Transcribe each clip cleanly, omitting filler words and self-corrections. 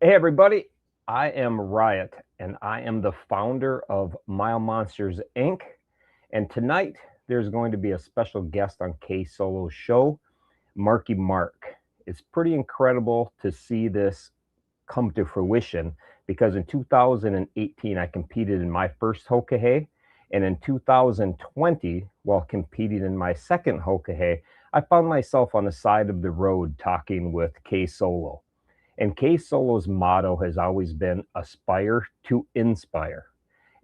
Hey, everybody. I am Riot, and I am the founder of Mile Monsters Inc. And tonight, there's going to be a special guest on KSolo's show, MarkyMark. It's pretty incredible to see this come to fruition because in 2018, I competed in my first Hoka Hey. And in 2020, while competing in my second Hoka Hey, I found myself on the side of the road talking with KSolo. And KSolo's motto has always been aspire to inspire.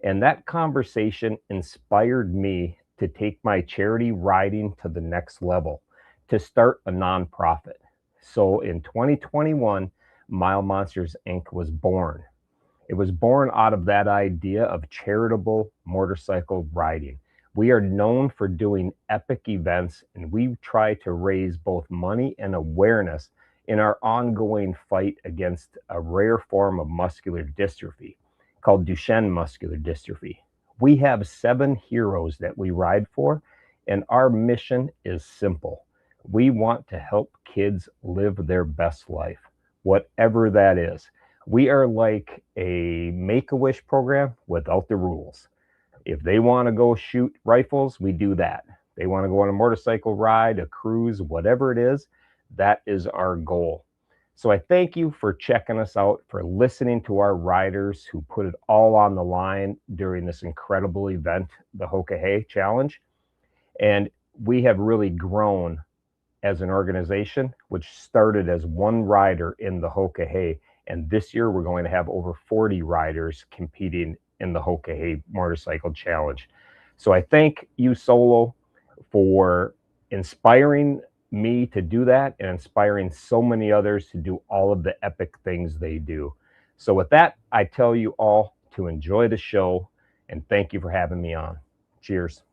And that conversation inspired me to take my charity riding to the next level, to start a nonprofit. So in 2021, Mile Monsters Inc. was born. It was born out of that idea of charitable motorcycle riding. We are known for doing epic events, and we try to raise both money and awareness in our ongoing fight against a rare form of muscular dystrophy called Duchenne muscular dystrophy. We have 7 heroes that we ride for, and our mission is simple. We want to help kids live their best life, whatever that is. We are like a make a wish program without the rules. If they want to go shoot rifles, we do that. They want to go on a motorcycle ride, a cruise, whatever it is, that is our goal. So I thank you for checking us out, for listening to our riders who put it all on the line during this incredible event, the Hoka Hey Challenge. And we have really grown as an organization, which started as one rider in the Hoka Hey. And this year we're going to have over 40 riders competing in the Hoka Hey Motorcycle Challenge. So I thank you, Solo, for inspiring me to do that and inspiring so many others to do all of the epic things they do. So with that, I tell you all to enjoy the show and thank you for having me on. Cheers.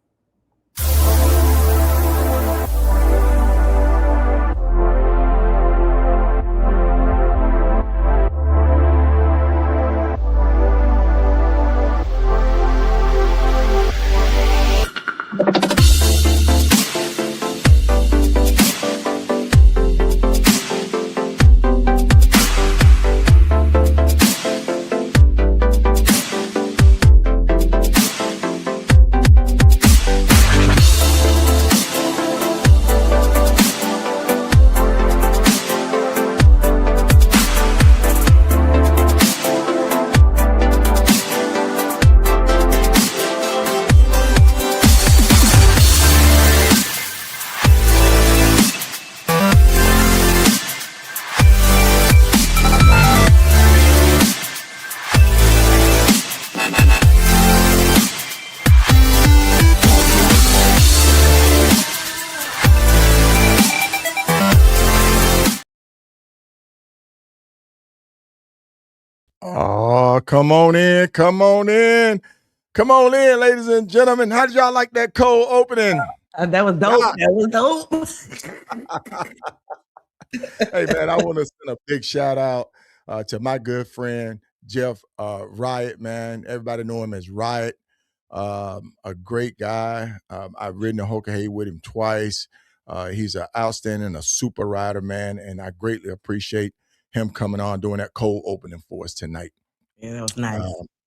Oh, come on in, come on in, come on in, ladies and gentlemen. How did y'all like that cold opening? That was dope. God. That was dope. Hey, man, I want to send a big shout out to my good friend, Jeff Riot, man. Everybody know him as Riot. A great guy. I've ridden a Hoka Hey with him twice. He's an outstanding, a super rider, man, and I greatly appreciate him coming on doing that cold opening for us tonight. Yeah, that was nice.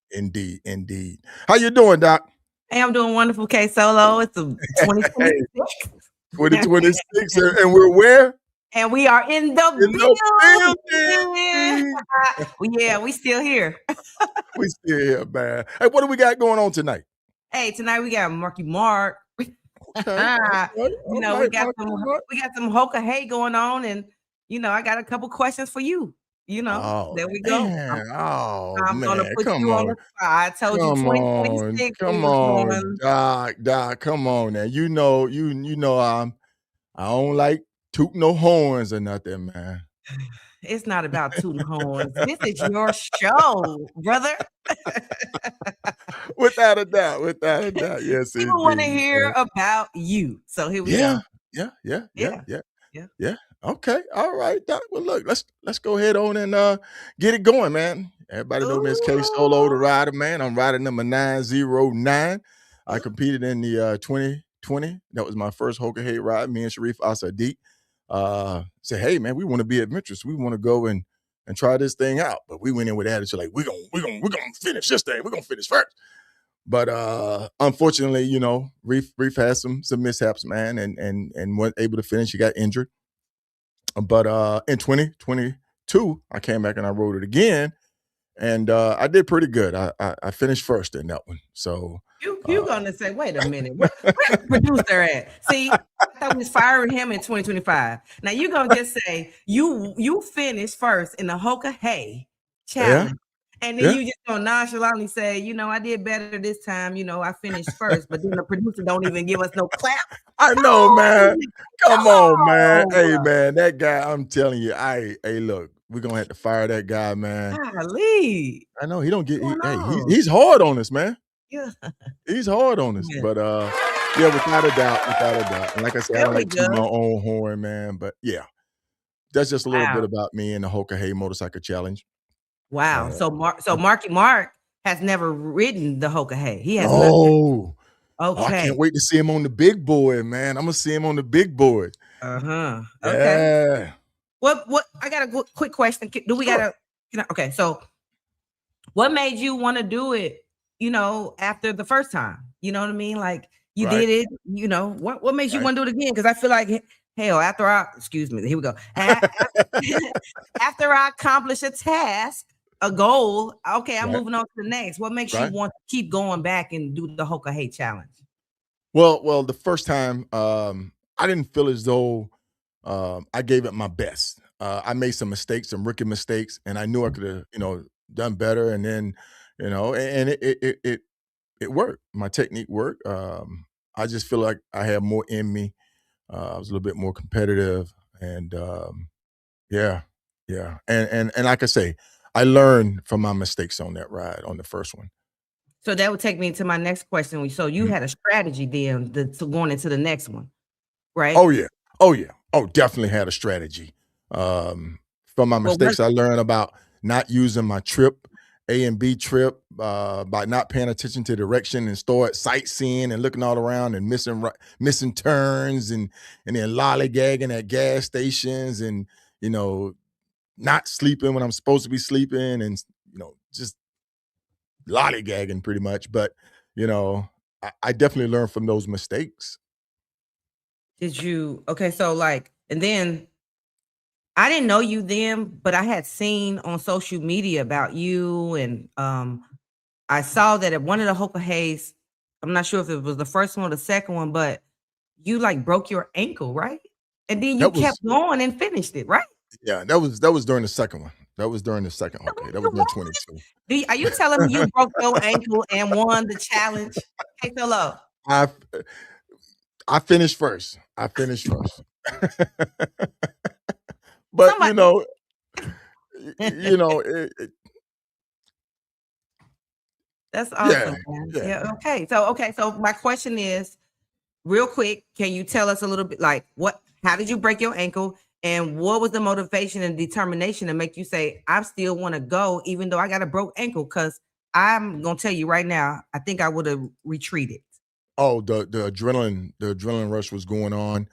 Indeed, indeed. How you doing, Doc? Hey, I'm doing wonderful, KSolo. It's a 2026. 2026, and we're where? And we are in the building. Yeah, we still here. We still here, man. Hey, what do we got going on tonight? Hey, tonight we got MarkyMark. Okay. We got some Hoka Hey going on, and I got a couple questions for you. There we go. I'm gonna put you on the spot. I told you 2026. Come on, Doc. Come on now. You know I don't like tooting no horns or nothing, man. It's not about tooting horns. This is your show, brother. Without a doubt. Yes, people want to hear about you. So here we go. Yeah. Okay. All right, Doc. Well, look, let's go ahead on and get it going, man. Everybody know me as KSolo, the rider, man. I'm rider number 909. I competed in the 2020. That was my first Hoka Hey ride. Me and Sharif Asadiq said, hey, man, we want to be adventurous. We want to go and and try this thing out. But we went in with attitude like we're gonna finish this thing. We're gonna finish first. But unfortunately, you know, Reef had some mishaps, man, and wasn't able to finish. He got injured. But in 2022, I came back and I rode it again, and I did pretty good. I finished first in that one. So you gonna say, wait a minute, where's the producer at? See, I thought we was firing him in 2025. Now you're gonna just say you finished first in the Hoka Hey challenge. And then you just gonna nonchalantly say, you know, I did better this time. You know, I finished first, but then the producer don't even give us no clap. I know, man. Come on, man. Hey, man, that guy, I'm telling you, hey, look, we're gonna have to fire that guy, man. Golly. I know he don't get. He's hard on us, man. Yeah, he's hard on us. But yeah, without a doubt. And like I said, I don't like to toot my own horn, man. But yeah, that's just a little bit about me and the Hoka Hey Motorcycle Challenge. Wow. So MarkyMark has never ridden the Hoka Hey. He has. Oh, okay. I can't wait to see him on the big board, man. I'm gonna see him on the big board. Okay. Yeah. What? I got a quick question. Do we gotta? Okay. So, what made you want to do it? You know, after the first time. You know what I mean? Like you did it. You know what makes you want to do it again? Because I feel like. Hell, excuse me, here we go. After I accomplish a task, a goal, okay, I'm moving on to the next. What makes you want to keep going back and do the Hoka Hey challenge? Well, the first time, I didn't feel as though I gave it my best. I made some mistakes, some rookie mistakes, and I knew I could have, you know, done better. And then, you know, and it worked. My technique worked. I just feel like I had more in me. I was a little bit more competitive, and yeah. And like I say, I learned from my mistakes on that ride, on the first one. So that would take me to my next question. So you had a strategy then to going into the next one, right? Oh yeah. Oh, definitely had a strategy. From my mistakes, I learned about not using my trip, A and B trip, by not paying attention to direction and start sightseeing and looking all around and missing turns and then lollygagging at gas stations and, you know, not sleeping when I'm supposed to be sleeping and, you know, just lollygagging pretty much. But, you know, I definitely learned from those mistakes. So like, and then I didn't know you then, but I had seen on social media about you, and I saw that at one of the Hoka Heys, I'm not sure if it was the first one or the second one, but you like broke your ankle, right? And then you kept going and finished it, right? Yeah, that was during the second one. That was during the second. Okay, that was during 22. Are you telling me you broke your ankle and won the challenge? KSolo. I finished first. But you know, that's awesome. Yeah. Okay. So my question is, real quick, can you tell us a little bit like how did you break your ankle? And what was the motivation and determination to make you say, I still want to go, even though I got a broke ankle? Because I'm going to tell you right now, I think I would have retreated. Oh, the adrenaline rush was going on.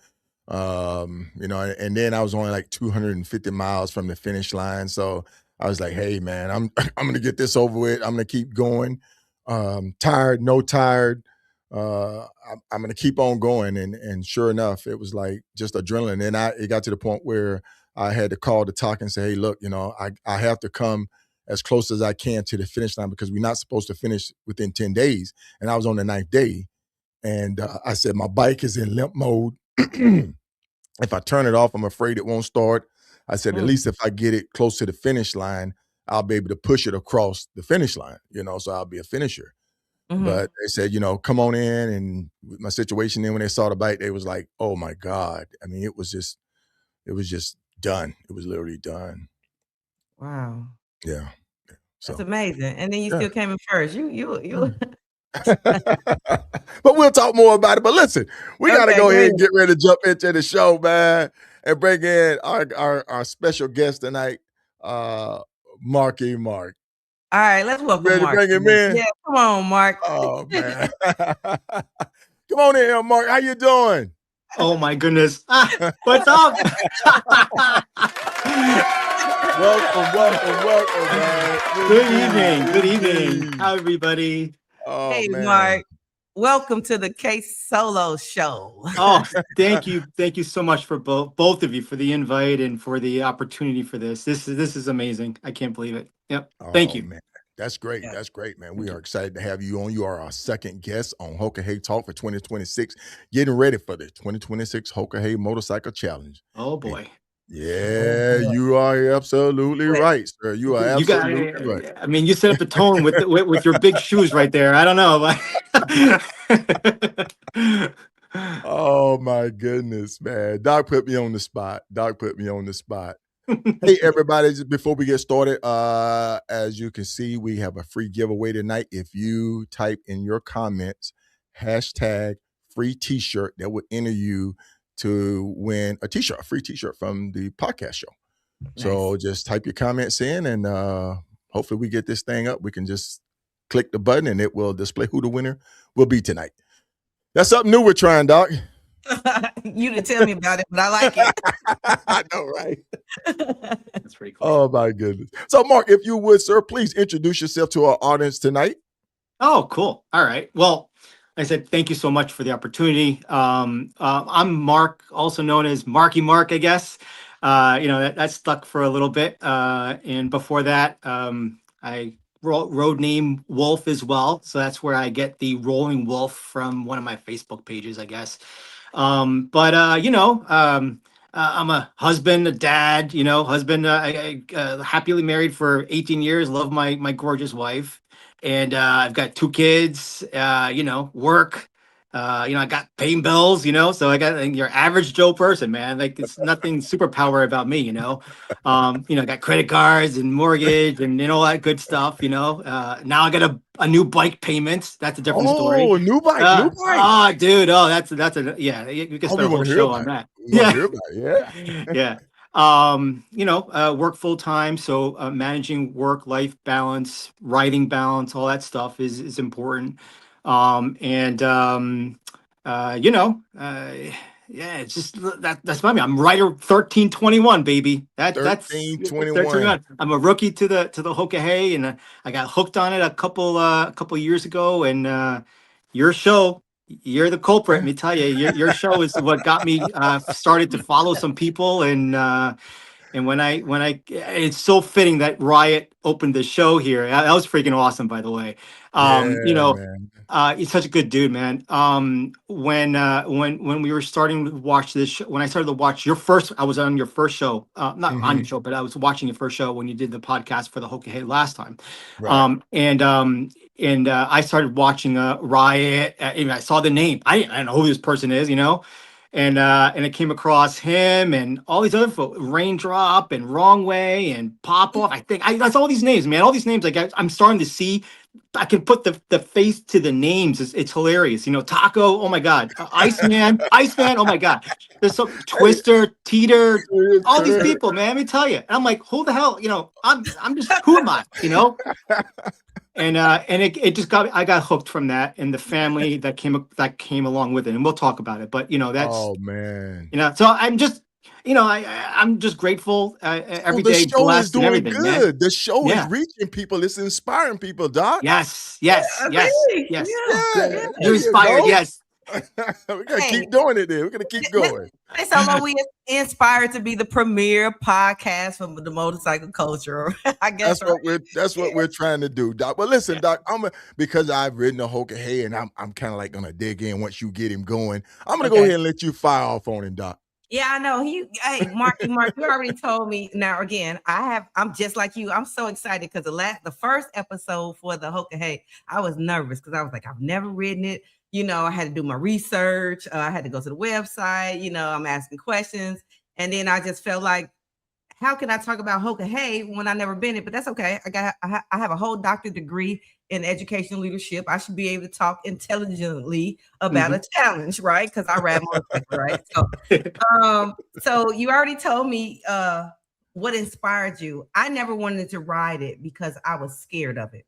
You know, and then I was only like 250 miles from the finish line. So I was like, hey man, I'm going to get this over with. I'm going to keep going. Tired, no tired. I'm going to keep on going. And sure enough, it was like just adrenaline. And it got to the point where I had to call the talk and say, hey, look, you know, I have to come as close as I can to the finish line because we're not supposed to finish within 10 days. And I was on the 9th day. And I said, my bike is in limp mode. If I turn it off, I'm afraid it won't start. I said, at least if I get it close to the finish line, I'll be able to push it across the finish line, you know, so I'll be a finisher. But they said, you know, come on in. And with my situation, then when they saw the bike, they was like, oh my God. I mean, it was just done. It was literally done. Wow. Yeah. So, that's amazing. And then you still came in first. You. But we'll talk more about it. But listen, we got to go ahead and get ready to jump into the show, man, and bring in our special guest tonight, MarkyMark. All right, let's welcome Ready Mark. to bring him in? Yeah, come on, Mark. Oh, man. Come on in here, Mark. How you doing? Oh, my goodness. What's up? welcome, man. Good evening. How everybody? Oh, hey, man. Mark. Welcome to the KSolo show. Oh, thank you so much for both of you for the invite and for the opportunity for this. This is amazing. I can't believe it. Yep. Thank you. Man. That's great. Yeah. That's great, man. We are excited to have you on. You are our second guest on Hoka Hey Talk for 2026. Getting ready for the 2026 Hoka Hey Motorcycle Challenge. Oh boy. Yeah, you are absolutely right, sir. You are absolutely right. I mean, you set up the tone with your big shoes right there. I don't know. Oh my goodness, man. Doc put me on the spot. Hey, everybody, just before we get started, as you can see, we have a free giveaway tonight. If you type in your comments, hashtag free t-shirt, that would enter you to win a t-shirt, a free t-shirt from the podcast show. Nice. So just type your comments in and hopefully we get this thing up. We can just click the button and it will display who the winner will be tonight. That's something new we're trying, Doc. You didn't tell me about it, but I like it. I know, right? That's pretty cool. Oh my goodness. So, Mark, if you would, sir, please introduce yourself to our audience tonight. Oh, cool. All right. Well, like I said, thank you so much for the opportunity. I'm Mark, also known as MarkyMark, I guess. That stuck for a little bit. And before that, I road name Wolf as well. So that's where I get the Rolling Wolf from one of my Facebook pages, I guess. I'm a husband, a dad, I happily married for 18 years, love my gorgeous wife. And I've got 2 kids, work, I got paying bills, so I got your average Joe person, man. Like it's nothing superpower about me, I got credit cards and mortgage and all that good stuff, now I got a new bike payment. That's a different story. Oh, new bike. Oh, dude. Oh, that's yeah. You can spend a whole show on that. Yeah. Work full time. So managing work-life balance, writing balance, all that stuff is important. It's just that's my. I'm writer 1321, baby. That's 1321. I'm a rookie to the Hoka Hey, and I got hooked on it a couple years ago. And your show, you're the culprit. Let me tell you, your show is what got me started to follow some people. And when I, it's so fitting that Riot opened the show here. That was freaking awesome, by the way. Man. He's such a good dude, man. When we were starting to watch this, when I started to watch your first, I was on your first show, not on your show, but I was watching your first show when you did the podcast for the Hoka Hey last time. Right. And I started watching Riot. I saw the name. I don't know who this person is, and it came across him and all these other folks, Raindrop and Wrong Way and Pop Off. I think that's all these names, man. All these names, like I'm starting to see. I can put the face to the names. It's hilarious. Taco. Oh my God. Iceman. Oh my God. There's some Twister, Teeter, all these people, man. Let me tell you. And I'm like, who the hell? I'm just, who am I? And it just I got hooked from that and the family that came along with it. And we'll talk about it. But that's, oh man. So I'm just, I'm just grateful every day. The show is doing good. Man. The show is reaching people. It's inspiring people, Doc. Yes. You're inspired. Yes. We're gonna keep doing it. Then we're gonna keep going. So we inspired to be the premier podcast from the motorcycle culture. I guess that's what we're trying to do, Doc. But listen, Doc, because I've ridden the Hoka Hey and I'm kind of like gonna dig in once you get him going. I'm gonna go ahead and let you fire off on him, Doc. Yeah, I know. Hey, Mark, you already told me. Now, again, I'm just like you. I'm so excited because the first episode for the Hoka Hey, I was nervous because I was like, I've never ridden it. I had to do my research. I had to go to the website. I'm asking questions. And then I just felt like, how can I talk about Hoka Hey when I never been it? But that's okay. I have a whole doctorate degree in educational leadership. I should be able to talk intelligently about a challenge, right? Because I ride motorcycle, right? So you already told me what inspired you. I never wanted to ride it because I was scared of it.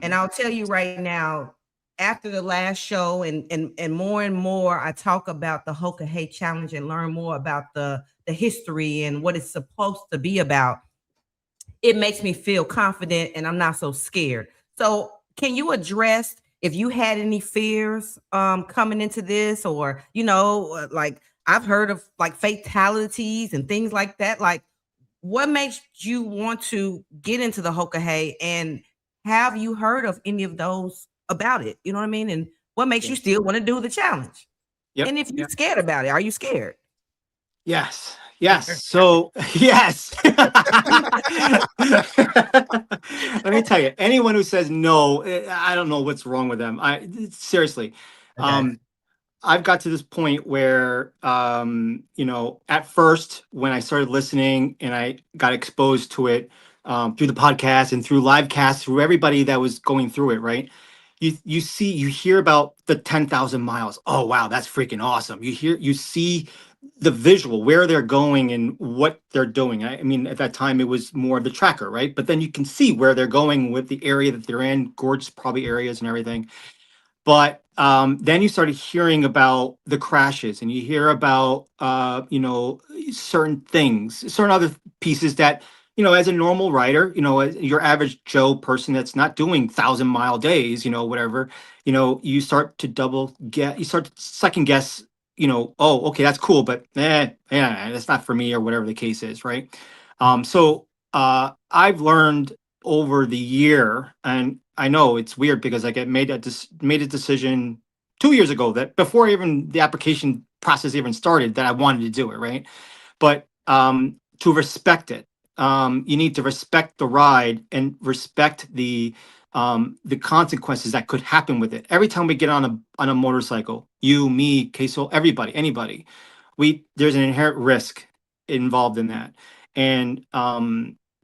And I'll tell you right now, after the last show and more, I talk about the Hoka Hey challenge and learn more about the history and what it's supposed to be about. it makes me feel confident and I'm not so scared. So can you address if you had any fears coming into this, or like I've heard of like fatalities and things like that. Like, what makes you want to get into the Hoka Hey, and have you heard of any of those about it? You know what I mean? And what makes you still want to do the challenge? Yep. And if you're scared about it, are you scared? Yes. Yes. So yes. Let me tell you, anyone who says no, I don't know what's wrong with them. Seriously. Okay. I've got to this point where, at first when I started listening and I got exposed to it through the podcast and through live casts, through everybody that was going through it, right? You hear about the 10,000 miles. Oh, wow, that's freaking awesome. You see the visual, where they're going and what they're doing. I mean, at that time it was more of the tracker, right? But then you can see where they're going with the area that they're in, gorgeous probably areas and everything. But then you started hearing about the crashes, and you hear about certain things, certain other pieces that, as a normal rider, as your average Joe person that's not doing 1,000-mile days, whatever, you start to you start to second guess, oh, okay, that's cool, but yeah, that's not for me, or whatever the case is, right? So I've learned over the year, and I know it's weird because I made a decision 2 years ago, that before even the application process even started, that I wanted to do it, right? But to respect it, you need to respect the ride and respect the consequences that could happen with it. Every time we get on a motorcycle, you, me, KSolo, everybody, anybody, there's an inherent risk involved in that, and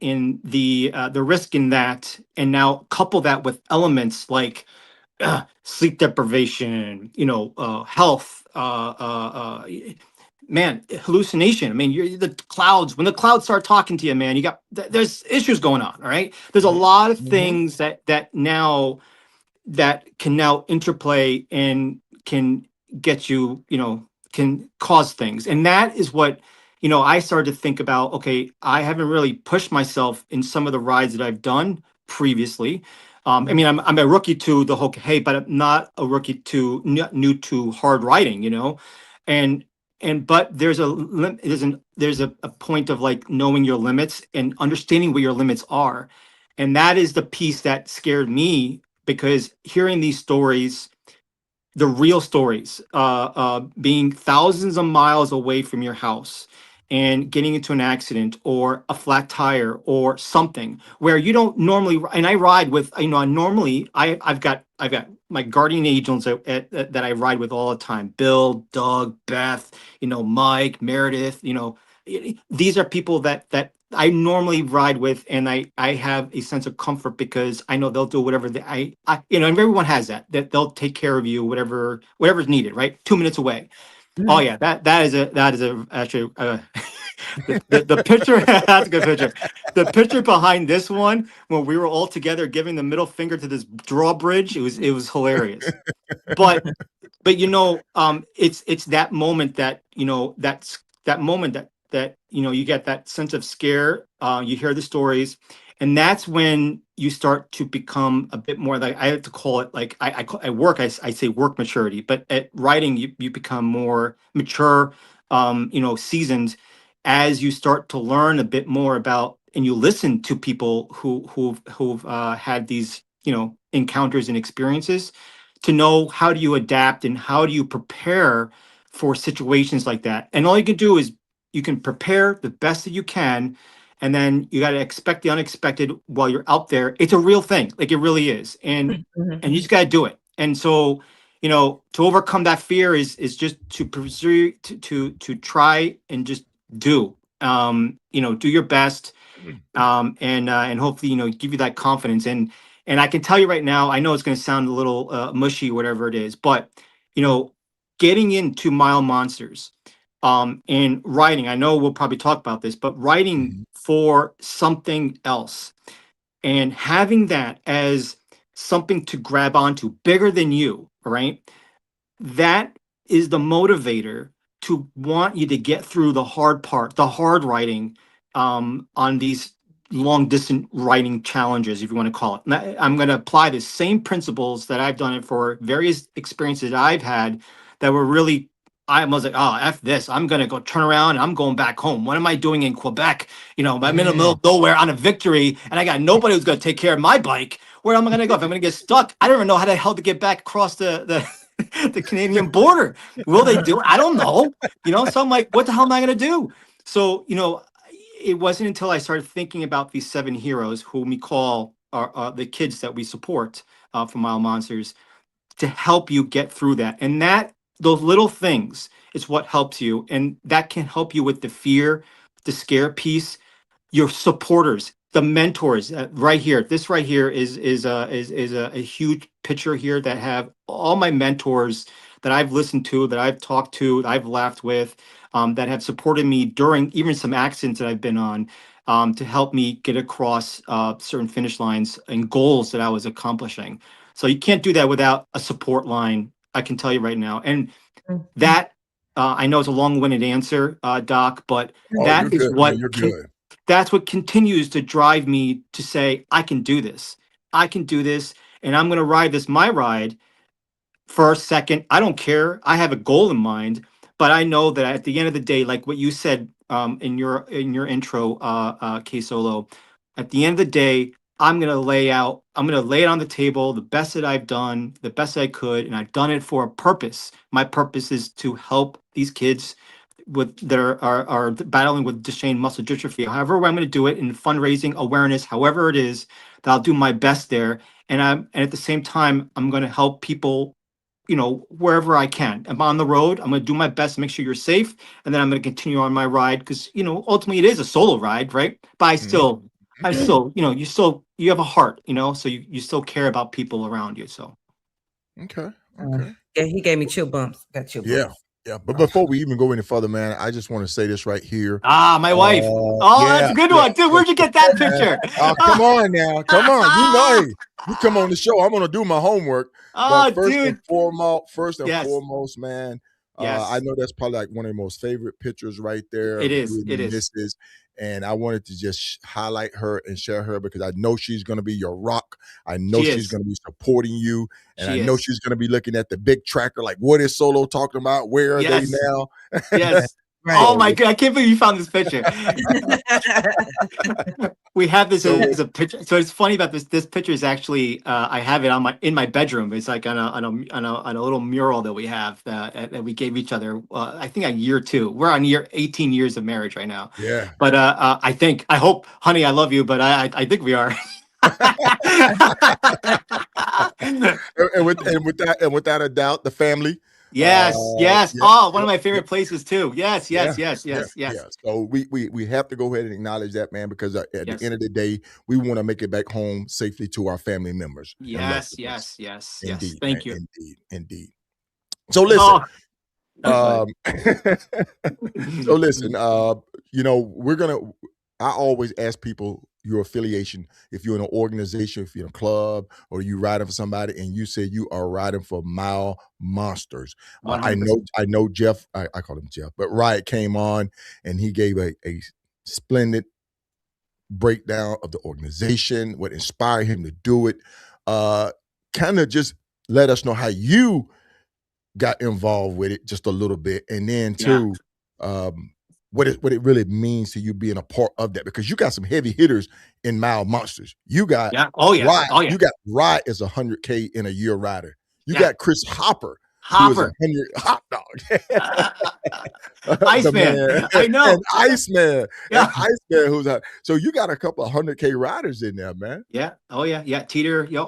in the risk in that, and now couple that with elements like sleep deprivation, health, man, hallucination. I mean, you're the clouds. When the clouds start talking to you, man, there's issues going on. All right, there's a lot of things that now that can now interplay and can get you, can cause things. And that is what, I started to think about, okay, I haven't really pushed myself in some of the rides that I've done previously. I mean, I'm a rookie to the Hoka Hey, but I'm not a rookie to new to hard riding, and but there's a point of like knowing your limits and understanding what your limits are. And that is the piece that scared me, because hearing these stories, the real stories, being thousands of miles away from your house and getting into an accident or a flat tire or something where you don't normally, and I ride with, normally I've got my guardian angels that I ride with all the time: Bill, Doug, Beth, Mike, Meredith, these are people that I normally ride with, and I have a sense of comfort because I know they'll do whatever and everyone has that they'll take care of you, whatever's needed, right? 2 minutes away. Oh yeah, that is actually the picture. That's a good picture. The picture behind this one, when we were all together giving the middle finger to this drawbridge, it was hilarious. But it's that moment that that's that moment that you get that sense of scare. You hear the stories, and that's when you start to become a bit more, like I have to call it, like I say work maturity, but at writing you become more mature, seasoned, as you start to learn a bit more about, and you listen to people who've had these encounters and experiences, to know how do you adapt and how do you prepare for situations like that. And all you can do is you can prepare the best that you can, and then you got to expect the unexpected while you're out there. It's a real thing, like it really is, and you just got to do it. And so, to overcome that fear is just to pursue, to try and just do, do your best, and hopefully give you that confidence. And I can tell you right now, I know it's going to sound a little mushy, whatever it is, but getting into Mile Monsters, and writing, I know we'll probably talk about this, but writing for something else and having that as something to grab onto bigger than you, right? That is the motivator to want you to get through the hard part, the hard writing, on these long distance riding challenges, if you want to call it. And I'm going to apply the same principles that I've done it for various experiences that I've had that were really, I was like, oh, F this. I'm going to go turn around and I'm going back home. What am I doing in Quebec? You know, I'm in the middle of nowhere on a victory and I got nobody who's going to take care of my bike. Where am I going to go? If I'm going to get stuck, I don't even know how the hell to get back across the the Canadian border. Will they do it? I don't know. You know, so I'm like, what the hell am I going to do? So, you know, it wasn't until I started thinking about these 7 heroes, whom we call the kids that we support from Mile Monsters, to help you get through that. And that, those little things is what helps you. And that can help you with the fear, the scare piece, your supporters, the mentors right here. This right here is a huge picture here that have all my mentors that I've listened to, that I've talked to, that I've laughed with, that have supported me during even some accidents that I've been on, to help me get across certain finish lines and goals that I was accomplishing. So you can't do that without a support line. I can tell you right now. And that I know it's a long-winded answer, Doc, but that is what that's what continues to drive me to say, I can do this. I can do this. And I'm going to ride this, my ride, first, second. I don't care. I have a goal in mind, but I know that at the end of the day, like what you said in your intro, KSolo, at the end of the day, I'm going to lay it on the table, the best that I've done, the best I could. And I've done it for a purpose. My purpose is to help these kids with that are battling with Duchenne muscular dystrophy. However, I'm going to do it in fundraising, awareness, however it is, that I'll do my best there. And at the same time, I'm going to help people, you know, wherever I can. I'm on the road. I'm going to do my best to make sure you're safe. And then I'm going to continue on my ride because, you know, ultimately it is a solo ride, right? But I still, you know, you have a heart, you know, so you still care about people around you. So. Okay. Yeah, he gave me chill bumps. Got chill bumps. Yeah, but before we even go any further, man, I just want to say this right here. My wife. That's a good one, dude. Where'd you get that picture? Come on now, come on. You know, you come on the show. I'm gonna do my homework. But first and foremost, man. I know that's probably like one of the most favorite pictures right there. It is. And I wanted to just highlight her and share her because I know she's going to be your rock. I know she's going to be supporting you. And I know she's going to be looking at the big tracker, like, what is Solo talking about? Where are they now? Yes. Right. Oh my God. I can't believe you found this picture. We have this as a picture. So it's funny about this picture is actually, I have it in my bedroom. It's like on a little mural that we have that we gave each other, I think on year 2. We're on 18 years of marriage right now. Yeah. But I hope, honey, I love you, but I think we are. and without a doubt, the family. Yes. One of my favorite places too. Yes. So we have to go ahead and acknowledge that, man, because at the end of the day, we want to make it back home safely to our family members. Yes. Indeed, Thank you. Indeed. So listen. So listen. You know, I always ask people your affiliation. If you're in an organization, if you're in a club, or you riding for somebody, and you say you are riding for Mile Monsters. I know Jeff. I call him Jeff, but Riot came on and he gave a splendid breakdown of the organization, what inspired him to do it. Kind of just let us know how you got involved with it just a little bit, and then too. What it really means to you being a part of that, because you got some heavy hitters in Mile Monsters. You got Rye. You got Rye as 100K in a year rider. You got Chris Hopper. Who is 100 hot dog. Iceman. I know. And Iceman. Yeah. And Iceman who's out. So you got a couple of 100K riders in there, man. Yeah. Oh yeah. Teeter. You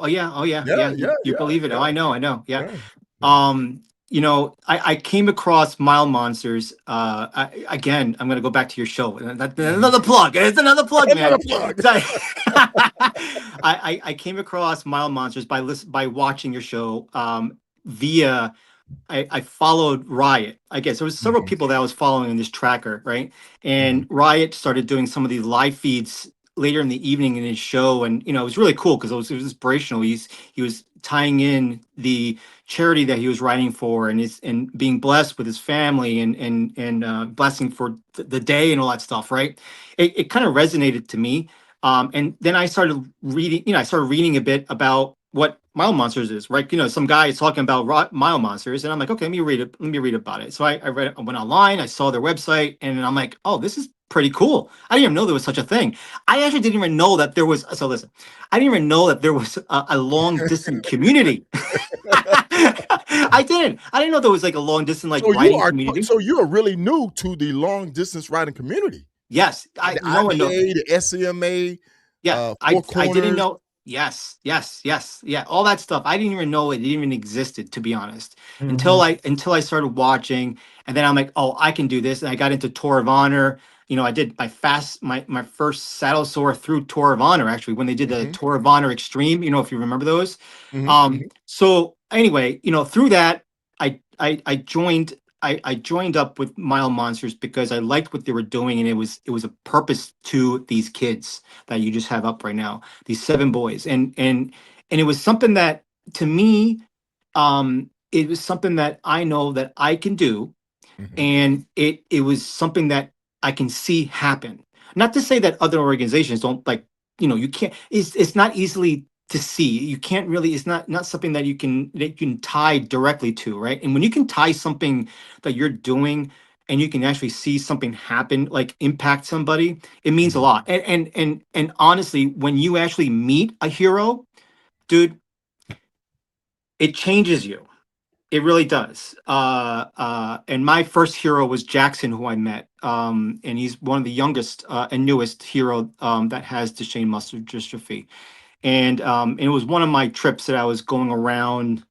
believe it. Oh, I know. Yeah. You know, I came across Mile Monsters. Again, I'm going to go back to your show. Another plug. It's another plug, man. I came across Mile Monsters by watching your show via. I followed Riot. I guess there was several people that I was following in this tracker, right? And Riot started doing some of these live feeds later in the evening in his show, and you know, it was really cool because it was inspirational. He was tying in the charity that he was writing for, and being blessed with his family, and blessing for the day and all that stuff, right? It kind of resonated to me. And then I started reading a bit about what Mile Monsters is, right? Some guy is talking about Mile Monsters, and I'm like, okay, let me read about it. So I went online, I saw their website, and I'm like, oh, this is pretty cool. I didn't even know there was such a thing. I actually didn't even know that there was. So listen, I didn't even know that there was a long distance community. I didn't know there was like a long distance riding community. So you are really new to the long distance riding community. Yes, the IBA, the SCMA. Yeah, I didn't know. Yes, yeah, all that stuff. I didn't even know it even existed, to be honest, until I started watching, and then I'm like, oh, I can do this, and I got into Tour of Honor. I did my first saddle sore through Tour of Honor, actually, when they did the Tour of Honor Extreme. If you remember those. So anyway, through that, I joined. I joined up with Mile Monsters because I liked what they were doing, and it was a purpose to these kids that you just have up right now, these 7 boys, and it was something that, to me, it was something that I know that I can do, and it was something that I can see happen. Not to say that other organizations don't, you can't. It's not easily to see. You can't really. It's not something that you can tie directly to, right? And when you can tie something that you're doing, and you can actually see something happen, like impact somebody, it means a lot. And honestly, when you actually meet a hero, dude, it changes you. It really does. And my first hero was Jackson, who I met. And he's one of the youngest and newest hero that has Duchenne muscular dystrophy. And it was one of my trips that I was going around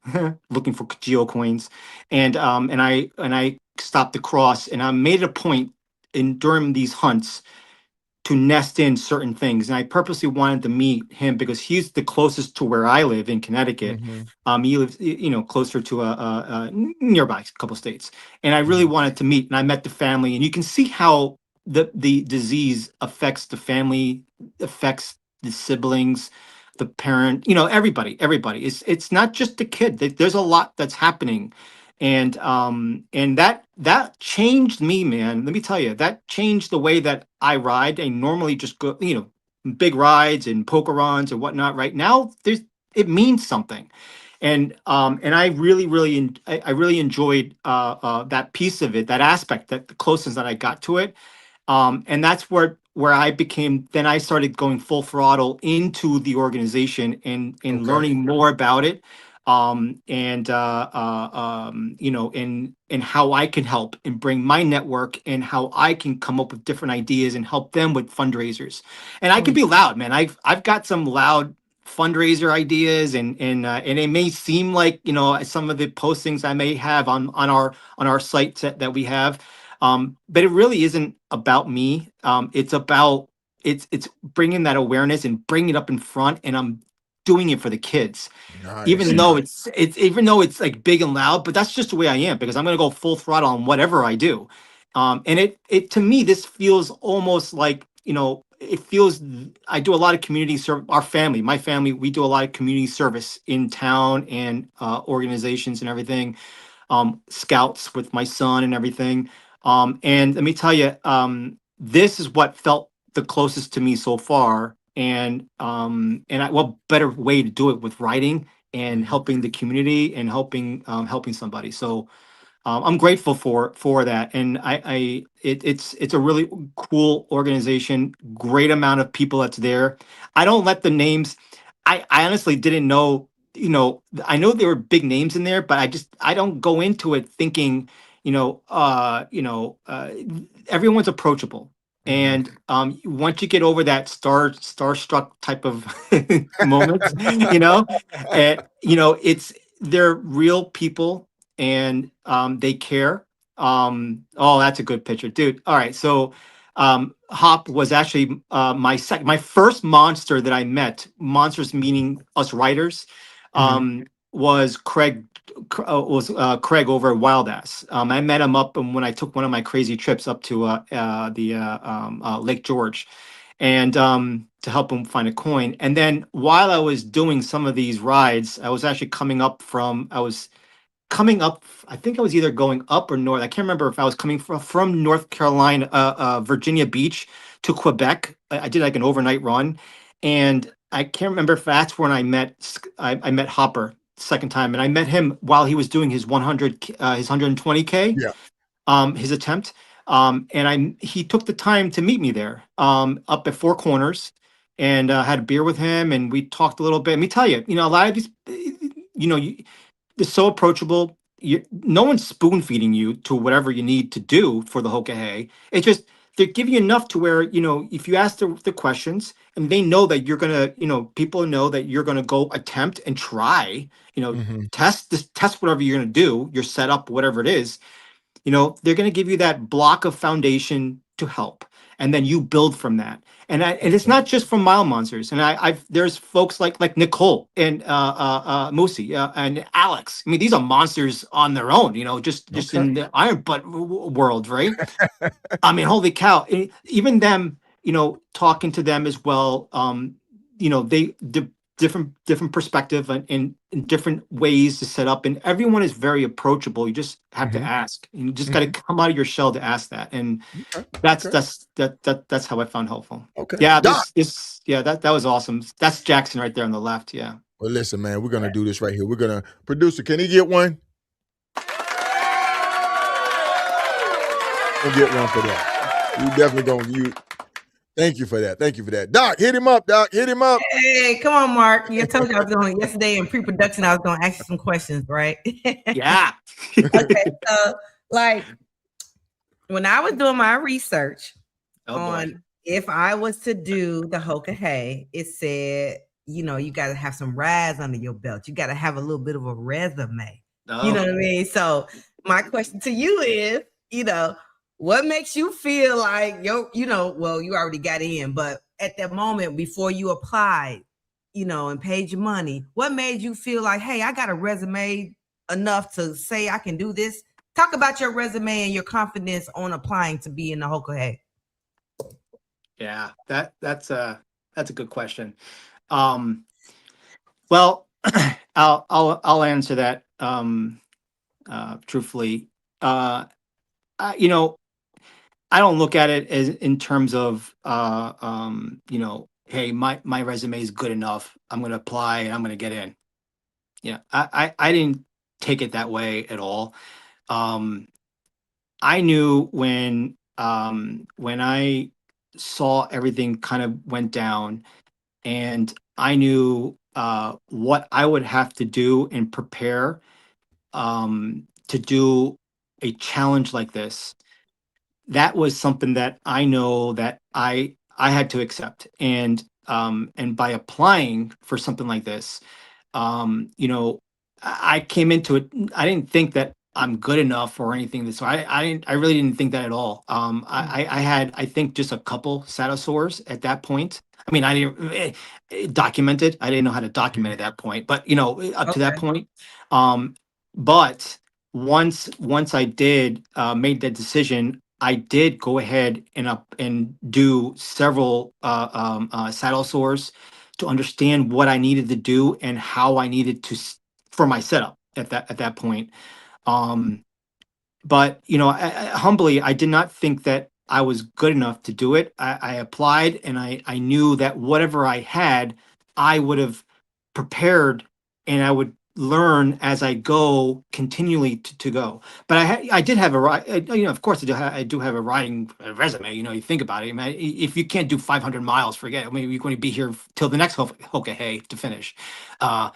looking for geo coins, and I stopped across, and I made it a point during these hunts to nest in certain things. And I purposely wanted to meet him because he's the closest to where I live in Connecticut. He lives, closer to a nearby a couple states. And I really wanted to meet, and I met the family, and you can see how the disease affects the family, affects the siblings, the parent, everybody. It's not just the kid. There's a lot that's happening. And that changed me, man. Let me tell you, that changed the way that I ride. I normally just go, big rides and poker runs and whatnot. Right now, it means something, and I I really enjoyed that piece of it, that aspect, that the closeness that I got to it, and that's where I became. Then I started going full throttle into the organization and learning more about it, and how I can help and bring my network, and how I can come up with different ideas and help them with fundraisers. And I can be loud, man. I've got some loud fundraiser ideas, and it may seem like, some of the postings I may have on our site that we have, but it really isn't about me. It's bringing that awareness and bringing it up in front, and I'm doing it for the kids. Nice. Even though it's like big and loud, but that's just the way I am, because I'm going to go full throttle on whatever I do. And it to me, this feels almost like, it feels, I do a lot of community service. My family, we do a lot of community service in town, and organizations and everything, scouts with my son and everything. And let me tell you, this is what felt the closest to me so far. And what better way to do it with writing and helping the community and helping somebody. So I'm grateful for that. And it's a really cool organization, great amount of people that's there. I don't let the names, I honestly didn't know, I know there were big names in there, but I don't go into it thinking, everyone's approachable. And once you get over that starstruck type of moment, they're real people, and they care. Oh, that's a good picture, dude. All right, so Hop was actually my first monster that I met. Monsters meaning us writers. Was Craig over at Wild Ass. I met him up when I took one of my crazy trips up to the Lake George, and to help him find a coin. And then while I was doing some of these rides, I was actually coming up. I think I was either going up or north. I can't remember if I was coming from North Carolina, Virginia Beach, to Quebec. I did like an overnight run, and I can't remember if that's when I met Hopper second time, and I met him while he was doing his 120K, Yeah. his attempt. And he took the time to meet me there, up at Four Corners, and had a beer with him, and we talked a little bit. Let me tell you, a lot of these, they're so approachable. No one's spoon feeding you to whatever you need to do for the Hoka Hey. It's just they give you enough to where, if you ask the questions and they know that you're gonna, people know that you're gonna go attempt and try, test whatever you're gonna do, your setup, whatever it is, they're gonna give you that block of foundation to help. And then you build from that. And it's not just from Mile Monsters. And there's folks like Nicole and Moosey and Alex. I mean, these are monsters on their own, just in the iron butt world, right? I mean, holy cow! Even them, talking to them as well. The different perspective and different ways to set up, and everyone is very approachable. You just have to ask. You just got to come out of your shell to ask that, and that's how I found helpful. Okay. Yeah, that was awesome. That's Jackson right there on the left. Yeah. Well, listen, man, we're gonna do this right here. We're gonna producer. Can he get one? We'll get one for that. We definitely gonna use. Thank you for that. Thank you for that. Doc, hit him up, Doc. Hit him up. Hey, come on, Mark. You told you I was going yesterday in pre-production. I was going to ask you some questions, right? Yeah. Okay. So, like, when I was doing my research on if I was to do the Hoka Hey, it said, you got to have some rides under your belt. You got to have a little bit of a resume. Oh. You know what I mean? So, my question to you is, what makes you feel like you already got in, but at that moment before you applied, and paid your money, what made you feel like, hey, I got a resume enough to say I can do this? Talk about your resume and your confidence on applying to be in the Hoka Hey. Yeah, that's a good question. Well, I'll answer that truthfully. I don't look at it as in terms of hey, my resume is good enough. I'm going to apply and I'm going to get in. Yeah, I didn't take it that way at all. I knew when I saw everything kind of went down, and I knew what I would have to do and prepare to do a challenge like this. That was something that I know that I had to accept, and by applying for something like this, I came into it. I didn't think that I'm good enough or anything. So I really didn't think that at all. I had, I think, just a couple saddle sores at that point. I mean, I didn't document it. I didn't know how to document at that point, but up to that point. But once I did made that decision, I did go ahead and do several saddle sores to understand what I needed to do and how I needed to for my setup at that point. But humbly, I did not think that I was good enough to do it. I applied, and I knew that whatever I had, I would have prepared, and I would learn as I go continually to go. But I did have of course I do have a riding resume. You think about it, man. If you can't do 500 miles, forget it. I mean, you're going to be here till the next Hoka Hey to finish. You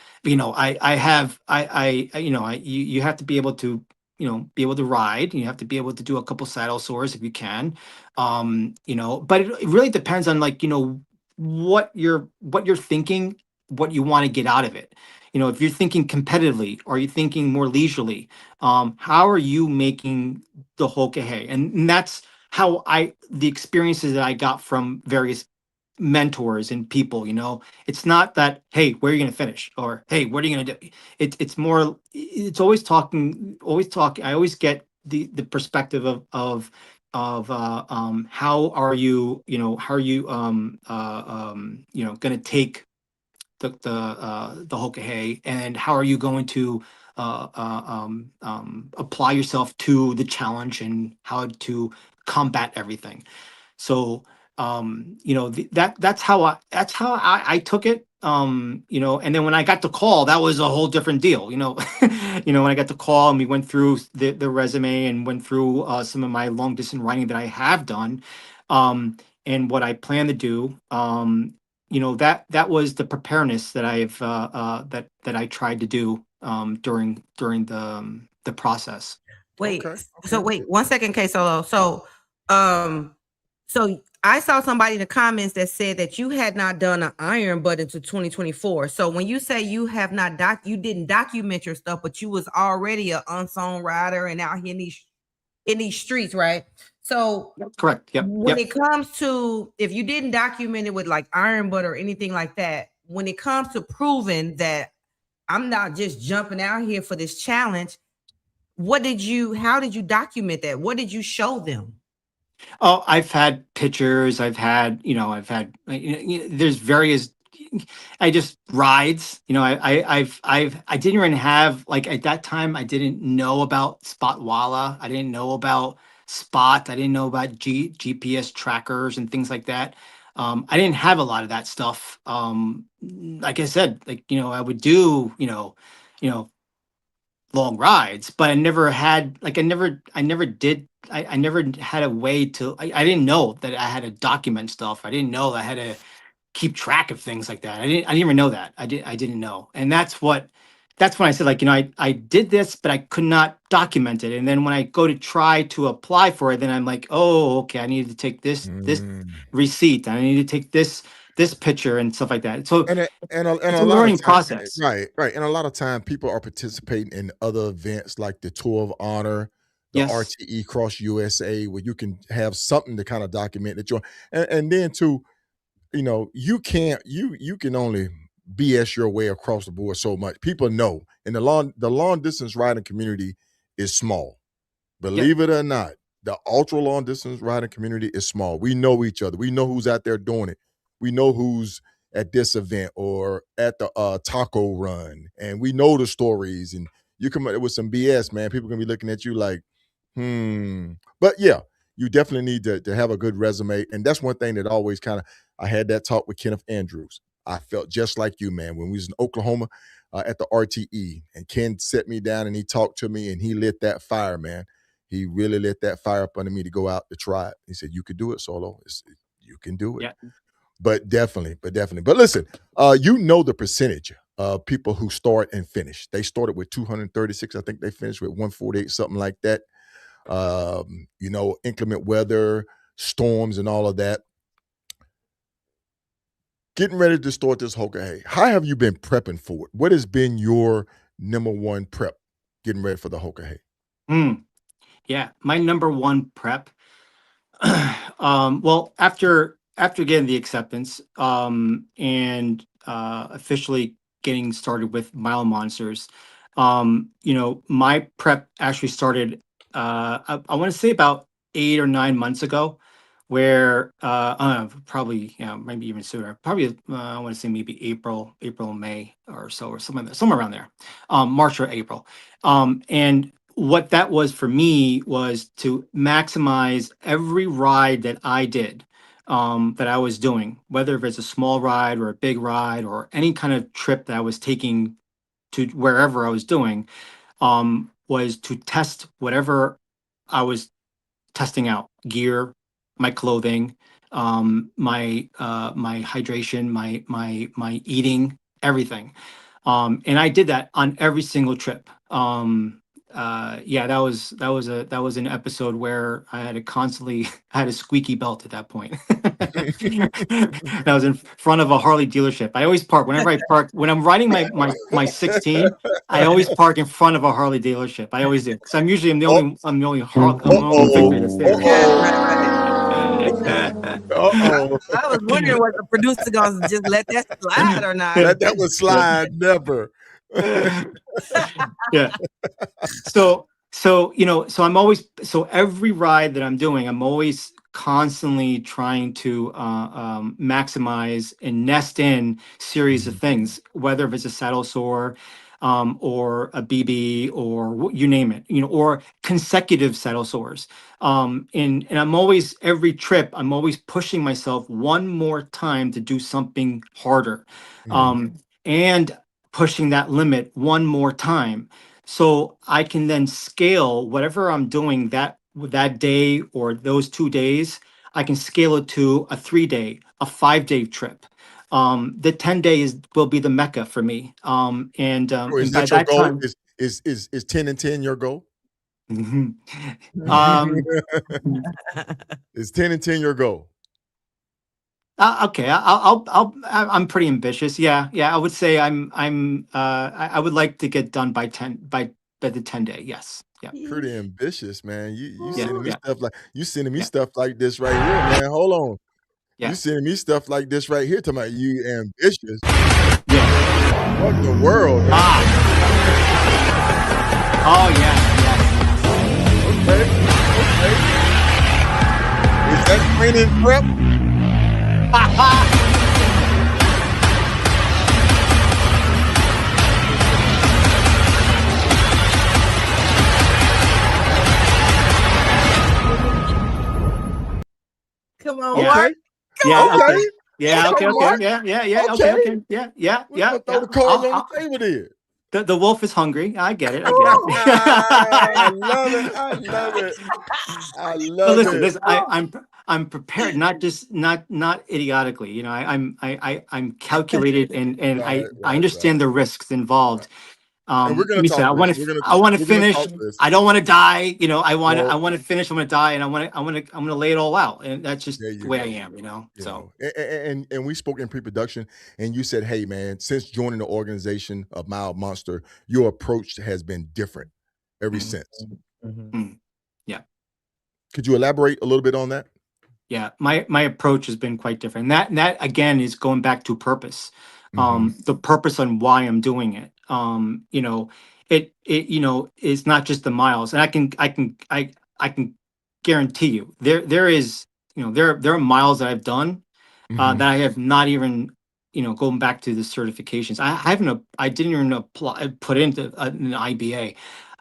have to be able to be able to ride. You have to be able to do a couple saddle sores if you can. But it really depends on what you're thinking, what you want to get out of it. If you're thinking competitively, or you're thinking more leisurely, how are you making the Hoka Hey? And that's how the experiences that I got from various mentors and people. It's not that, hey, where are you going to finish, or hey, what are you going to do? It's more, it's always talking. I always get the perspective of how are you going to take the Hoka Hey, and how are you going to apply yourself to the challenge, and how to combat everything. So that's how I took it. And then when I got the call, that was a whole different deal. When I got the call and we went through the resume and went through some of my long distance riding that I have done, and what I plan to do. That was the preparedness that I've that I tried to do during the process. Wait, so wait 1 second, KSolo. So I saw somebody in the comments that said that you had not done an iron but into 2024. So when you say you have not you didn't document your stuff, but you was already an unsung rider and out here in these streets, right? So correct. Yep. When it comes to, if you didn't document it with like iron butt or anything like that, when it comes to proving that I'm not just jumping out here for this challenge, how did you document that? What did you show them? Oh, I've had pictures. There's various, I just rides, I didn't even have, like, at that time, I didn't know about Spotwalla. I didn't know about Spot. I didn't know about GPS trackers and things like that. I didn't have a lot of that stuff. Like I said, I would do, long rides, but I never had, like, I never did, I never had a way to, I didn't know that I had to document stuff. I didn't know that I had to keep track of things like that. I didn't even know that. I didn't know. And that's when I said, like, I did this, but I could not document it. And then when I go to try to apply for it, then I'm like, oh, okay, I need to take this receipt. I need to take this picture and stuff like that. So and it's a learning process. Right. And a lot of time people are participating in other events like the Tour of Honor, the RTE Cross USA, where you can have something to kind of document that you're, and then too, you can only BS your way across the board so much. People know, and the long distance riding community is small. Believe it or not, the ultra long distance riding community is small. We know each other. We know who's out there doing it. We know who's at this event or at the taco run, and we know the stories. And you come up with some BS, man. People gonna be looking at you like, But yeah, you definitely need to have a good resume, and that's one thing that always kind of. I had that talk with Kenneth Andrews. I felt just like you, man, when we was in Oklahoma at the RTE, and Ken set me down and he talked to me and he lit that fire, man. He really lit that fire up under me to go out to try it. He said, "You could do it, Solo. You can do it." Yeah. But definitely. But listen, the percentage of people who start and finish. They started with 236. I think they finished with 148, something like that. Inclement weather, storms, and all of that. Getting ready to start this Hoka Hey. How have you been prepping for it? What has been your number one prep getting ready for the Hoka Hey? Yeah, my number one prep. Well, after getting the acceptance and officially getting started with Mile Monsters, my prep actually started. I want to say about 8 or 9 months ago, where probably maybe even sooner. Probably I want to say maybe April, May or so, or somewhere around there, March or April, and what that was for me was to maximize every ride that I did, that I was doing, whether if it's a small ride or a big ride or any kind of trip that I was taking to wherever I was doing, was to test whatever I was testing out: gear, my clothing, my hydration, my eating, everything. And I did that on every single trip. That was an episode where I had to constantly I had a squeaky belt at that point. I was in front of a Harley dealership. I always park when I'm riding my 16. I always park in front of a Harley dealership. I always do, because I'm the only victory that's there. I was wondering what the producer gonna just let that slide or not. Let that one slide, never. Yeah. So I'm always, every ride that I'm doing, I'm always constantly trying to maximize and nest in series of things, whether if it's a saddle sore, or a BB, or you name it, or consecutive saddle sores. And I'm always, every trip, I'm always pushing myself one more time to do something harder, and pushing that limit one more time. So I can then scale whatever I'm doing that day or those 2 days. I can scale it to a 3-day, a 5-day trip. The 10 days will be the Mecca for me. So is And by that your that goal? time, Is 10 and 10 your goal? um, Is 10 and 10 your goal? okay, I'm pretty ambitious. Yeah, I would say I would like to get done by the 10-day. Yes. Yeah. Pretty ambitious, man. You Yeah. sending me Yeah. stuff like Yeah. stuff like this right here, man. Hold on. Yeah. You sending me stuff like this right here to my you ambitious. Yeah. What in the world, man? Oh yeah. Okay. Is that training prep? Come on, Yeah. Mark. Yeah. Okay. Okay. Yeah. Okay. Come on. Yeah. Okay. Okay. Yeah. We're gonna throw the cards on the table there. The wolf is hungry. I get it. I love it. But listen, I'm prepared, not just not idiotically. I'm calculated, and I understand the risks involved. And we're gonna Listen, talk this. I want to We're gonna finish. talk this. I don't want to die. I want Well, to finish. I'm going to die, and I'm going to lay it all out. And that's just there the you way go. I am. So. And we spoke in pre-production, and you said, "Hey, man, since joining the organization of Mild Monster, your approach has been different ever since." Yeah. Could you elaborate a little bit on that? Yeah, my approach has been quite different. That again is going back to purpose. The purpose on why I'm doing it. It is not just the miles, and I can guarantee you there is, there are miles that I've done that I have not even, going back to the certifications. I didn't even put into an IBA.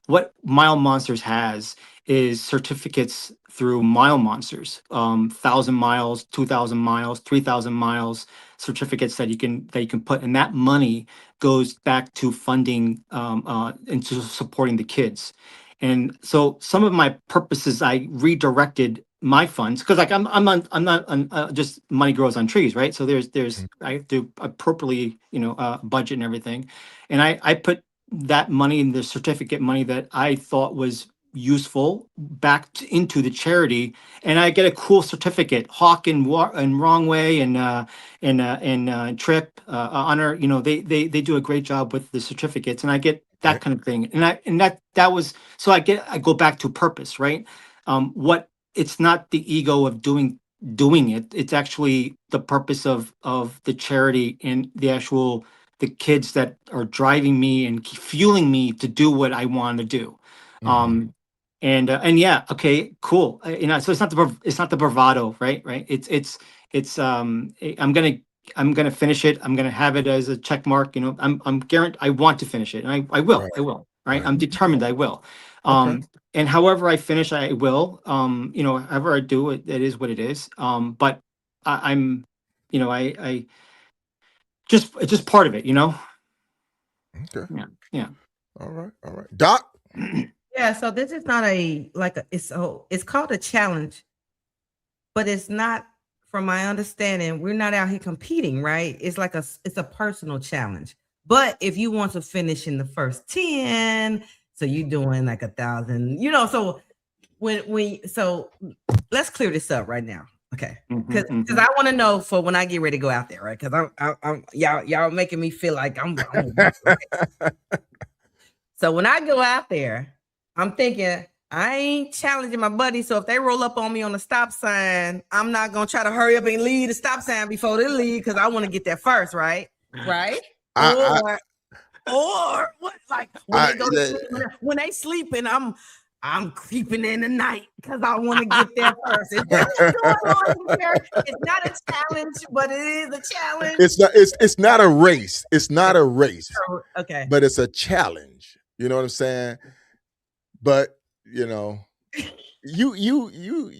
What Mile Monsters has is certificates through Mile Monsters, 1,000 miles, 2,000 miles, 3,000 miles, certificates that you can put, and that money goes back to funding, into supporting the kids. And so some of my purposes, I redirected my funds, because like I'm not just money grows on trees, right? So I have to appropriately, budget and everything, and I put that money, the certificate money that I thought was useful, back into the charity, and I get a cool certificate. Hawk and Wrong Way and Trip Honor, they do a great job with the certificates, and I get that kind of thing. And that was, so I go back to purpose, right? What It's not the ego of doing it. It's actually the purpose of the charity and the kids that are driving me and fueling me to do what I want to do. And yeah, okay, cool. So it's not the bravado, right? I'm gonna finish it. I'm gonna have it as a check mark. I'm guaranteed I want to finish it, and I will. Right? I'm determined I will. And however I finish, I will. However I do it, it is what it is. But I'm, I it's just part of it, Okay. Yeah. All right. Doc. Yeah. So this is not it's called a challenge, but it's not, from my understanding, we're not out here competing, right? It's it's a personal challenge. But if you want to finish in the first 10, so you're doing like 1,000, so so let's clear this up right now. Okay. Because I want to know for when I get ready to go out there, right? Because I'm y'all making me feel like I'm right? So when I go out there, I'm thinking I ain't challenging my buddy. So if they roll up on me on the stop sign, I'm not gonna try to hurry up and leave the stop sign before they leave, because I want to get there first, right? Right? Or what? Like when they go to sleep, when they sleep, and I'm creeping in the night because I want to get there first. Is that what's going on here? It's not a challenge, but it is a challenge. It's not a race. It's not a race. Okay. But it's a challenge. You know what I'm saying? But you know, you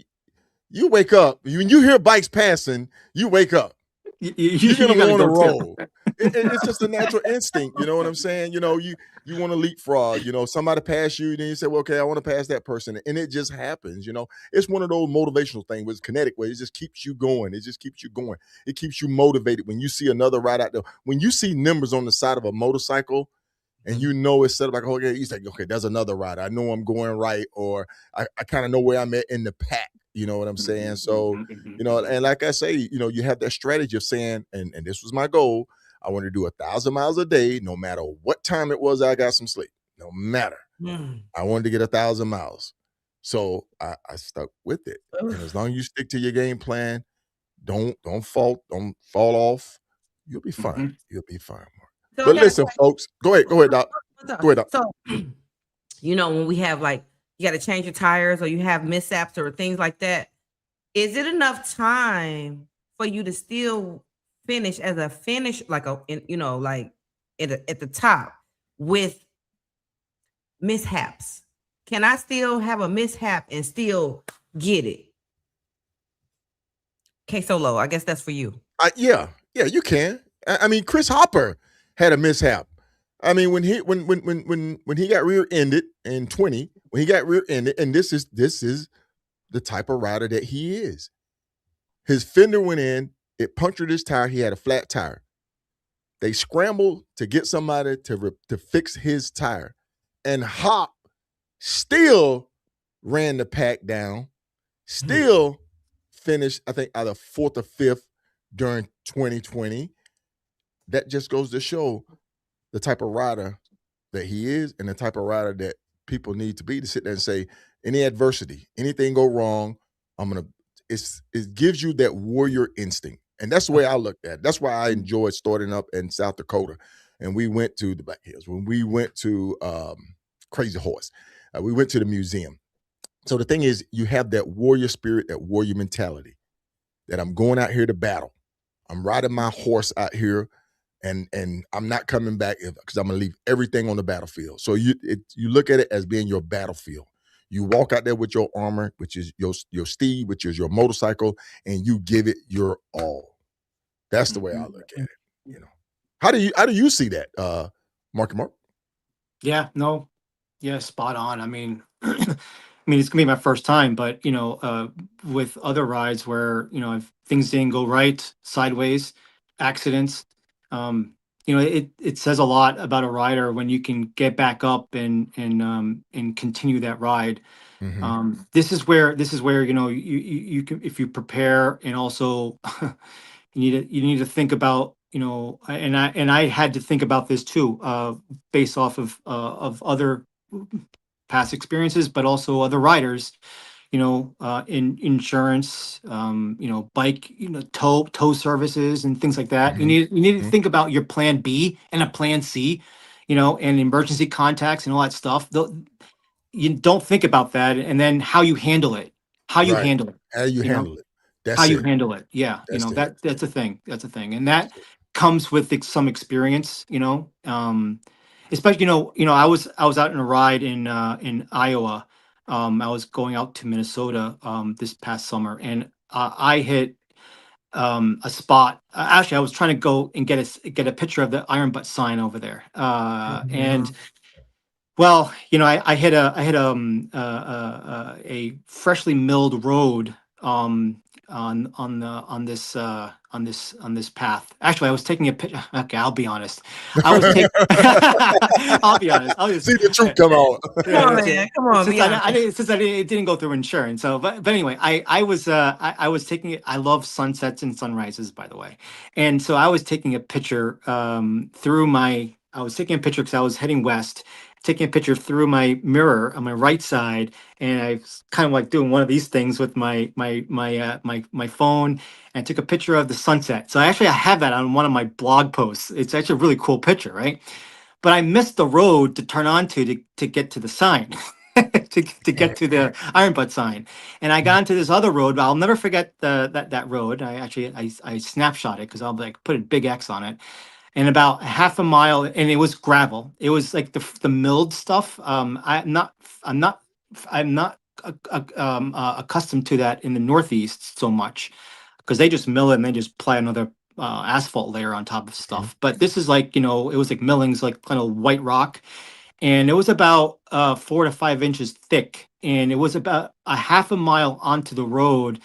wake up when you hear bikes passing. You wake up. You're gonna want to roll. It's just a natural instinct. You know what I'm saying? You know, you want to leapfrog. You know, somebody pass you, then you say, well, okay, I want to pass that person, and it just happens. You know, it's one of those motivational things with kinetic where it just keeps you going. It just keeps you going. It keeps you motivated when you see another ride out there. When you see numbers on the side of a motorcycle, and you know it's set up like, okay, you say, okay, there's another rider. I know I'm going right, or I kind of know where I'm at in the pack. You know what I'm saying? So, you know, and like I say, you know, you have that strategy of saying, and this was my goal. I want to do 1,000 miles a day, no matter what time it was. I got some sleep, no matter. I wanted to get 1,000 miles. So I stuck with it. And as long as you stick to your game plan, don't fall off. You'll be fine. You'll be fine, Mark. So but listen, folks, go ahead, Doc. Go ahead, Doc. So, you know, when we have like, you got to change your tires or you have mishaps or things like that, is it enough time for you to still finish as a finish, like you know, like at the top with mishaps? Can I still have a mishap and still get it? KSolo, I guess that's for you. Yeah, you can. I mean, Chris Hopper had a mishap. I mean, when he got rear-ended in 20, when he got rear-ended, and this is the type of rider that he is. His fender went in, it punctured his tire. He had a flat tire. They scrambled to get somebody to fix his tire, and Hop still ran the pack down, still finished, I think, either 4th or 5th during 2020. That just goes to show the type of rider that he is and the type of rider that people need to be, to sit there and say, any adversity, anything go wrong, it gives you that warrior instinct. And that's the way I looked at it. That's why I enjoyed starting up in South Dakota. And we went to the Black Hills. When we went to Crazy Horse, we went to the museum. So the thing is, you have that warrior spirit, that warrior mentality, that I'm going out here to battle. I'm riding my horse out here, and I'm not coming back because I'm going to leave everything on the battlefield. So you look at it as being your battlefield. You walk out there with your armor, which is your steed, which is your motorcycle, and you give it your all. That's the way I look at it. You know, how do you see that, MarkyMark? Yeah, no, yeah, spot on. I mean, it's gonna be my first time, but you know, with other rides where, you know, if things didn't go right, sideways, accidents, you know, it says a lot about a rider when you can get back up and continue that ride. This is where you know, you can, if you prepare, and also you need to think about, you know, and I had to think about this too, based off of other past experiences, but also other riders, you know, in insurance, you know, bike, you know, tow services and things like that. You need to think about your plan B and a plan C, you know, and emergency contacts and all that stuff. You don't think about that, and then how you handle it. How you handle it. How you handle it. That's how it. you handle it. Yeah, That's you know, it. that's a thing. That's a thing, and that comes with some experience. You know, especially you know, I was out in a ride in Iowa. I was going out to Minnesota this past summer, and I hit a spot. Actually, I was trying to go and get a picture of the Iron Butt sign over there, and well, you know, I hit a freshly milled road on this path. Actually, I was taking a picture. Okay, I'll be honest. I was taking. I'll be honest. I'll just see the truth come out. Come on, man. Come on. Since it didn't go through insurance. So, but anyway, I was taking it. I love sunsets and sunrises, by the way, and so I was taking a picture I was taking a picture because I was heading west, taking a picture through my mirror on my right side, and I was kind of like doing one of these things with my phone, and took a picture of the sunset. So I have that on one of my blog posts. It's actually a really cool picture, right? But I missed the road to turn onto to get to the sign. to get to the Iron Butt sign. And I got into this other road. I'll never forget that road. I snapshot it because I'll like put a big X on it. And about half a mile, and it was gravel. It was like the milled stuff. I'm not accustomed to that in the Northeast so much, because they just mill it and they just apply another asphalt layer on top of stuff. But this is like, it was like millings, like kind of white rock, and it was about 4 to 5 inches thick, and it was about a half a mile onto the road.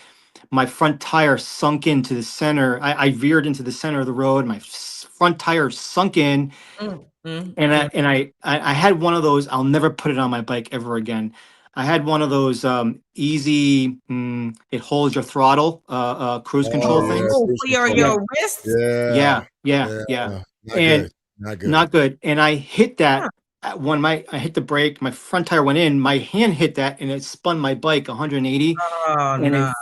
My front tire sunk into the center. I veered into the center of the road. My front tire sunk in, and I had one of those. I'll never put it on my bike ever again. I had one of those easy, it holds your throttle, cruise control things. For your wrist? Yeah. Not And good. Not good. not good. And I hit that when I hit the brake, my front tire went in, my hand hit that, and it spun my bike 180. And it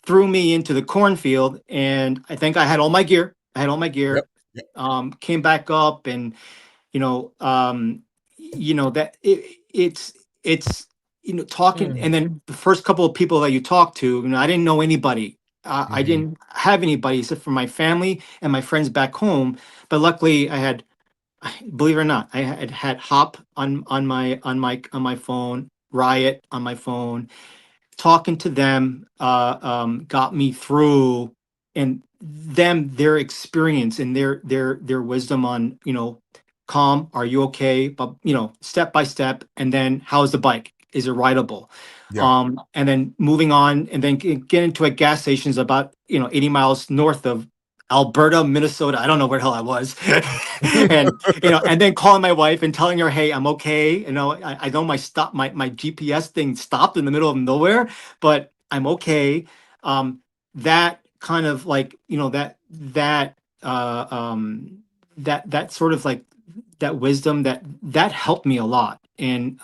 threw me into the cornfield. And I think I had all my gear. Yep. Came back up, and that it's talking, and then the first couple of people that you talk to, I didn't know anybody. I didn't have anybody except for my family and my friends back home. But luckily, I had, believe it or not, I had Hop on my phone, Riot on my phone. Talking to them got me through, and their experience and their wisdom on, calm, are you okay, but step by step, and then how's the bike, is it rideable? And then moving on, and then get into a gas stations about 80 miles north of Alberta, Minnesota. I don't know where the hell I was. And and then calling my wife and telling her, hey, I'm okay. I know my GPS thing stopped in the middle of nowhere, but I'm okay. That kind of like, that sort of like that wisdom that helped me a lot. And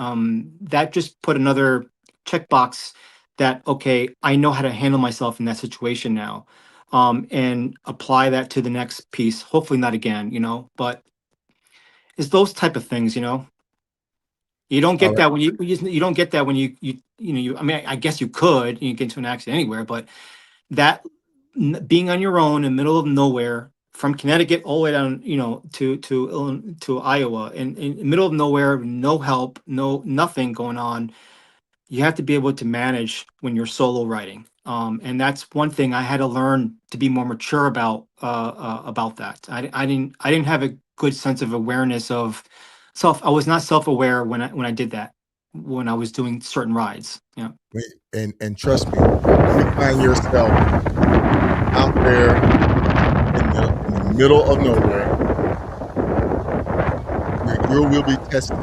that just put another checkbox that, okay, I know how to handle myself in that situation now. And apply that to the next piece. Hopefully not again, but it's those type of things, You don't get that when you don't get that when I mean, I guess you could, you get into an accident anywhere, but that being on your own in the middle of nowhere, from Connecticut all the way down, to Iowa, and in the middle of nowhere, no help, nothing going on. You have to be able to manage when you're solo riding. And that's one thing I had to learn to be more mature about that. I didn't have a good sense of awareness of self. I was not self-aware when I did that, when I was doing certain rides. Yeah. And trust me, you find yourself out there in the middle of nowhere, your gear will be tested.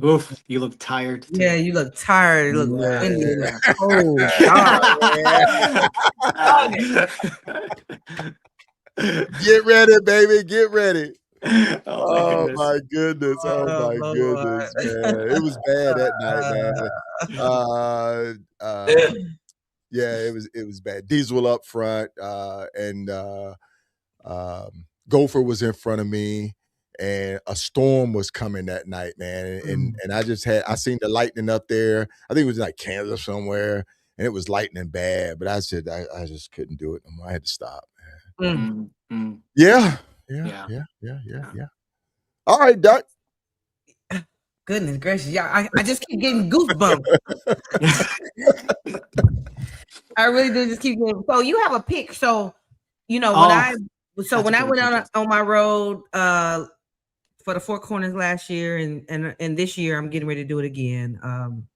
Oof, you look tired. Too. Yeah, you look tired. You look windy. Get ready, baby. Get ready. Oh my goodness. Oh my goodness, man. It was bad that night, man. Yeah, it was bad. Diesel up front, and Gopher was in front of me. And a storm was coming that night, man. And I seen the lightning up there. I think it was like Kansas somewhere, and it was lightning bad. But I said I just couldn't do it anymore. I had to stop, man. Yeah. All right, Doc. Goodness gracious, yeah, I just keep getting goosebumps. I really do just keep getting. So you have a pick. So when I went on my road for the Four Corners last year, and this year I'm getting ready to do it again.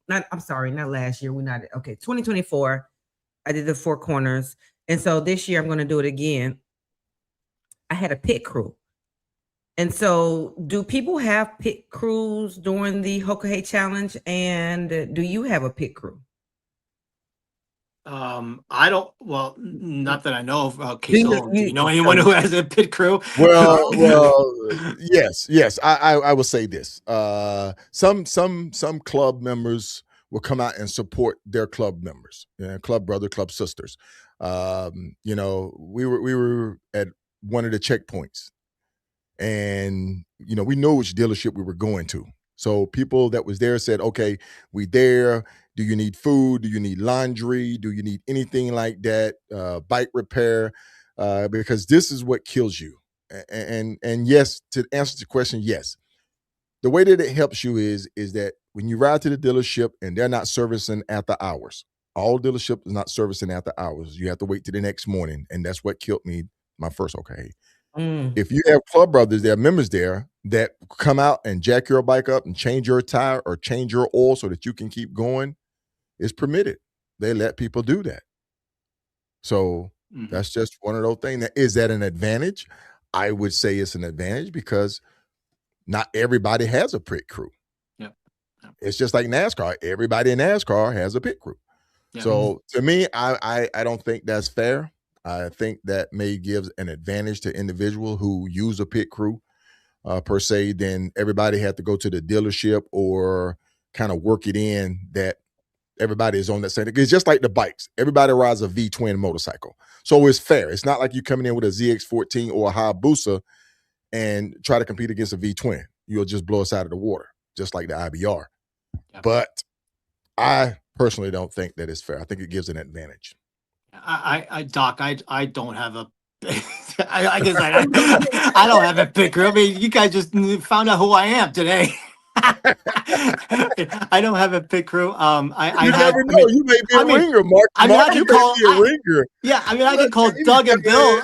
Not last year. 2024. I did the Four Corners, and so this year I'm going to do it again. I had a pit crew. And so do people have pit crews during the Hoka Hey Challenge? And do you have a pit crew? I don't. Well, not that I know of. KSolo, do you know anyone who has a pit crew? Well, yes. I will say this. Some club members will come out and support their club members, club brother, club sisters. We were at one of the checkpoints, and we know which dealership we were going to. So people that was there said, okay, we there. Do you need food? Do you need laundry? Do you need anything like that? Bike repair? Because this is what kills you. And yes, to answer the question, yes. The way that it helps you is that when you ride to the dealership and they're not servicing after hours, all dealership is not servicing after hours. You have to wait till the next morning. And that's what killed me my first okay. If you have club brothers, there are members there that come out and jack your bike up and change your tire or change your oil so that you can keep going, it's permitted. They let people do that. So that's just one of those things. Is that an advantage? I would say it's an advantage because not everybody has a pit crew. Yep. It's just like NASCAR. Everybody in NASCAR has a pit crew. Yep. So to me, I don't think that's fair. I think that may give an advantage to individuals who use a pit crew per se. Then everybody had to go to the dealership or kind of work it in that everybody is on that same. It's just like the bikes. Everybody rides a V-twin motorcycle. So it's fair. It's not like you coming in with a ZX14 or a Hayabusa and try to compete against a V-twin. You'll just blow us out of the water, just like the IBR. Yep. But I personally don't think that it's fair. I think it gives an advantage. Doc, I don't have a I guess I don't have a picker. I mean, you guys just found out who I am today. I don't have a pit crew. You never know. You may be a ringer, Mark. I mean, I can call a ringer. Yeah, I mean, I can call Doug and Bill.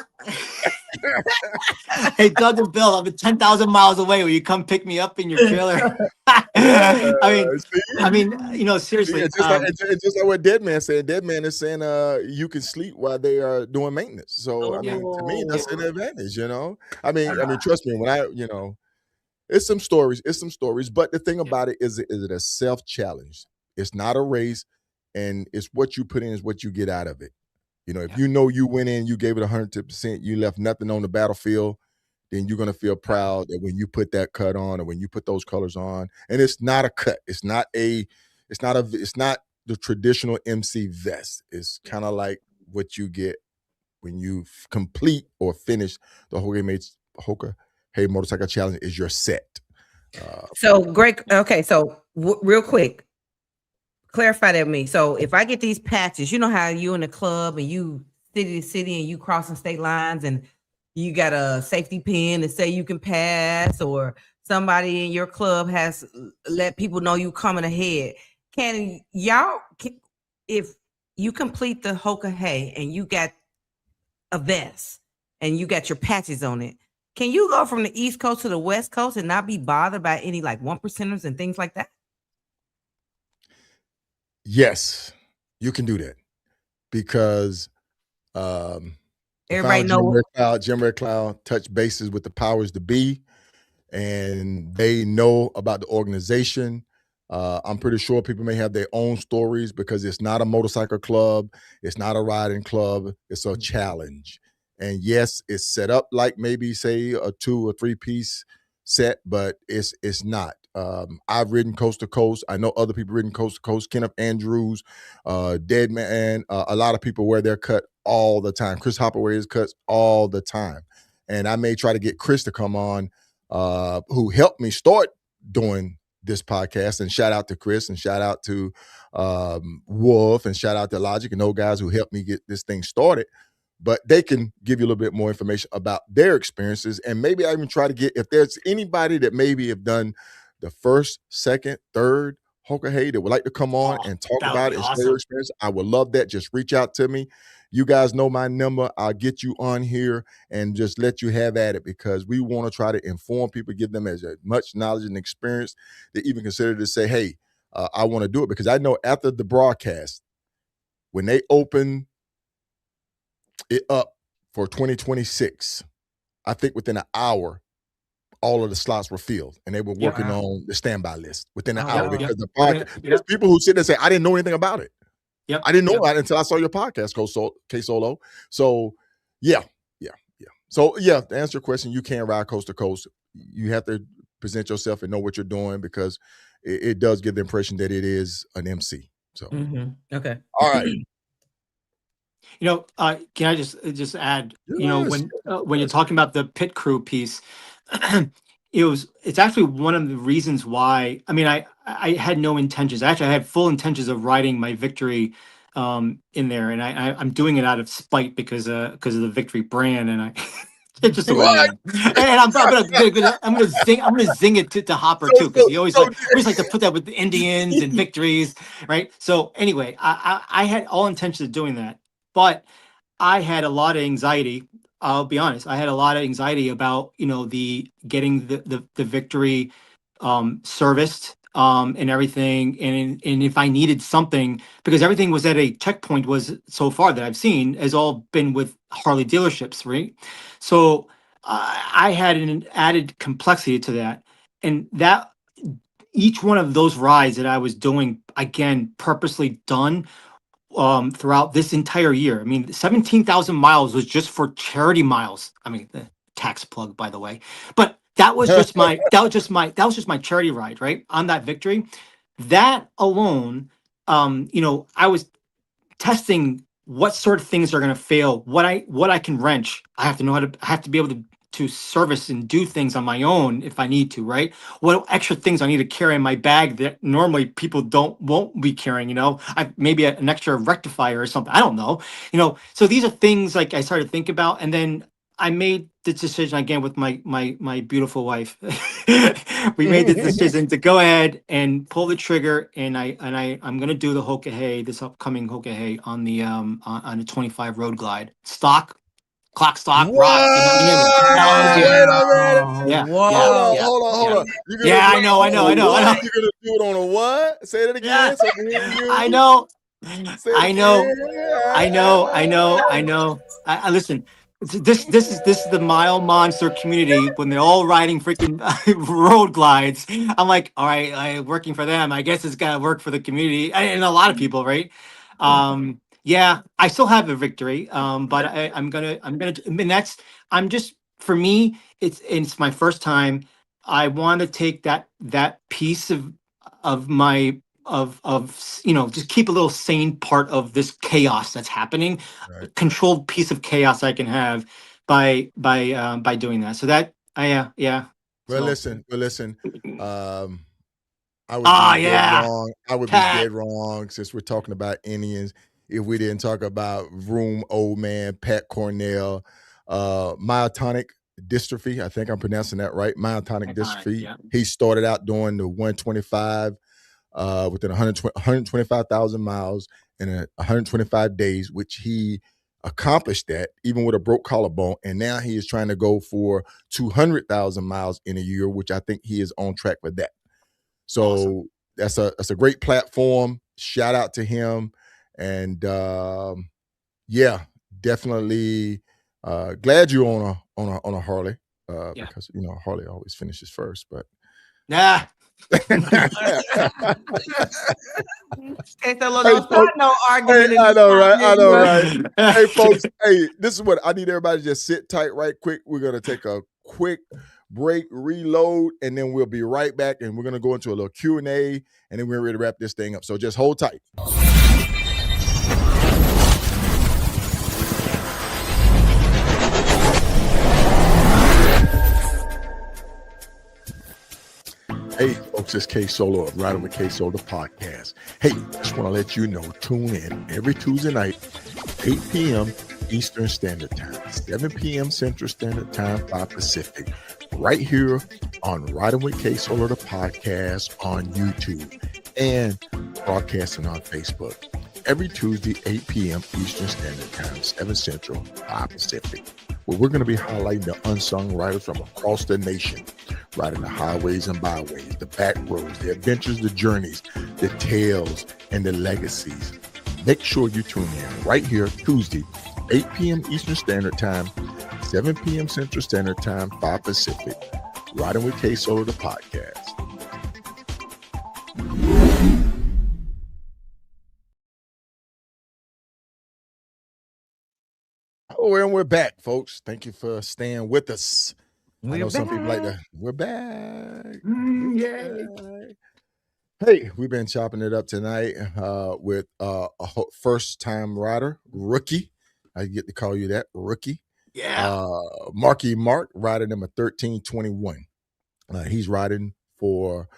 Hey, Doug and Bill, I'm 10,000 miles away. Will you come pick me up in your trailer? I mean, seriously. It's just like what Dead Man said. Dead Man is saying, you can sleep while they are doing maintenance. So, I mean, to me, that's an advantage. I mean, trust me, when it's some stories. But the thing about it is it a self-challenge. It's not a race, and it's what you put in is what you get out of it. If you went in, you gave it 110%, you left nothing on the battlefield, then you're going to feel proud that when you put that cut on or when you put those colors on, and it's not a cut. It's not the traditional MC vest. It's kind of like what you get when you complete or finish the Hoka Hey Motorcycle Challenge is your set. So Greg, okay. So real quick, clarify that with me. So if I get these patches, you know how you in the club and you city to city and you crossing state lines and you got a safety pin to say you can pass, or somebody in your club has let people know you coming ahead. If you complete the Hoka Hey and you got a vest and you got your patches on it, can you go from the East Coast to the West Coast and not be bothered by any like 1%ers and things like that? Yes, you can do that because everybody knows Jim Red Cloud touched bases with the powers to be, and they know about the organization. I'm pretty sure people may have their own stories because it's not a motorcycle club, it's not a riding club, it's a challenge. And yes, it's set up like maybe say a 2 or 3 piece set, but it's not. I've ridden coast to coast. I know other people ridden coast to coast. Kenneth Andrews, Dead Man. A lot of people wear their cut all the time. Chris Hopper wears his cuts all the time. And I may try to get Chris to come on, who helped me start doing this podcast. And shout out to Chris and shout out to Wolf and shout out to Logic and those guys who helped me get this thing started. But they can give you a little bit more information about their experiences. And maybe I even try to get, if there's anybody that maybe have done the first, second, third Hoka Hey that would like to come on and talk about it and share their experience, I would love that. Just reach out to me. You guys know my number. I'll get you on here and just let you have at it because we want to try to inform people, give them as much knowledge and experience to even consider to say, hey, I want to do it. Because I know after the broadcast, when they open it up for 2026, I think within an hour, all of the slots were filled and they were working on the standby list within an hour because the podcast, there's people who sit there and say, I didn't know anything about it. Yep. I didn't know about it until I saw your podcast, KSolo. So yeah. So yeah, to answer your question, you can ride coast to coast. You have to present yourself and know what you're doing because it does give the impression that it is an MC. So okay, all right. Can I just add? Yes, when you're talking about the pit crew piece, it's actually one of the reasons why. I mean, I had no intentions. Actually, I had full intentions of writing my victory in there, and I'm doing it out of spite because of the victory brand, and I. It's just the way I am, and I'm gonna zing it to Hopper too, because he always like to put that with the Indians and victories, right? So anyway, I had all intentions of doing that, but I had a lot of anxiety. I'll be honest. I had a lot of anxiety about the getting the victory serviced and everything, and if I needed something, because everything was at a checkpoint, was so far that I've seen has all been with Harley dealerships, right? So I had an added complexity to that, and that each one of those rides that I was doing, again, purposely done throughout this entire year. I mean, 17,000 miles was just for charity miles. I mean, the tax plug, by the way, but that was just my charity ride, right? On that victory, that alone, I was testing what sort of things are going to fail, what I can wrench. I have to know I have to be able to service and do things on my own if I need to, right? What extra things I need to carry in my bag that normally people won't be carrying, maybe an extra rectifier or something. I don't know. So these are things like I started to think about, and then I made the decision again with my beautiful wife. We made the decision to go ahead and pull the trigger, and I'm gonna do the Hoka Hey, this upcoming Hoka Hey on the 25 road glide, clock stock, rock, you name it. Wait a minute. Yeah, Hold on. Yeah, I know. You're gonna do it on a what? Say that again. Yeah, So I can hear you. I know. Say it I know. again. I listen. This is the mile monster community when they're all riding freaking road glides. I'm like, all right, working for them. I guess it's gotta work for the community and a lot of people, right? Yeah, I still have a victory. But and that's I'm just for me. It's my first time. I want to take that piece of my just keep a little sane part of this chaos that's happening, Right. controlled piece of chaos I can have by doing that. So that yeah. Well, So listen. I would be dead yeah, wrong. I would be Pat. dead wrong since we're talking about Indians if we didn't talk about Room Old Man Pat Cornell, myotonic dystrophy. I think I'm pronouncing that right. Myotonic dystrophy. Yeah. He started out doing the 125 within 125,000 miles in 125 days, which he accomplished that even with a broke collarbone. And now he is trying to go for 200,000 miles in a year, which I think he is on track for that. So awesome. That's a great platform. Shout out to him. And yeah, definitely glad you're on a Harley. Because Harley always finishes first, but nah. No argument. I know, right? Hey, folks. Hey, this is what I need everybody to just sit tight, right quick. We're gonna take a quick break, reload, and then we'll be right back. And we're gonna go into a little Q&A, and then we're ready to wrap this thing up. So just hold tight. Hey, folks, it's KSolo of Riding with KSolo podcast. Hey, just want to let you know, tune in every Tuesday night, 8 p.m. Eastern Standard Time, 7 p.m. Central Standard Time, 5 Pacific, right here on Riding with KSolo, the podcast on YouTube and broadcasting on Facebook. Every Tuesday, 8 p.m. Eastern Standard Time, 7 Central, 5 Pacific, where we're going to be highlighting the unsung riders from across the nation, riding the highways and byways, the back roads, the adventures, the journeys, the tales, and the legacies. Make sure you tune in right here, Tuesday, 8 p.m. Eastern Standard Time, 7 p.m. Central Standard Time, 5 Pacific, Riding with KSolo, the podcast. Oh, and we're back, folks. Thank you for staying with us. I know some people like that. We're back. Yay. Hey, we've been chopping it up tonight with first-time rider, rookie. I get to call you that, rookie. Yeah. MarkyMark, rider number 1321. He's riding for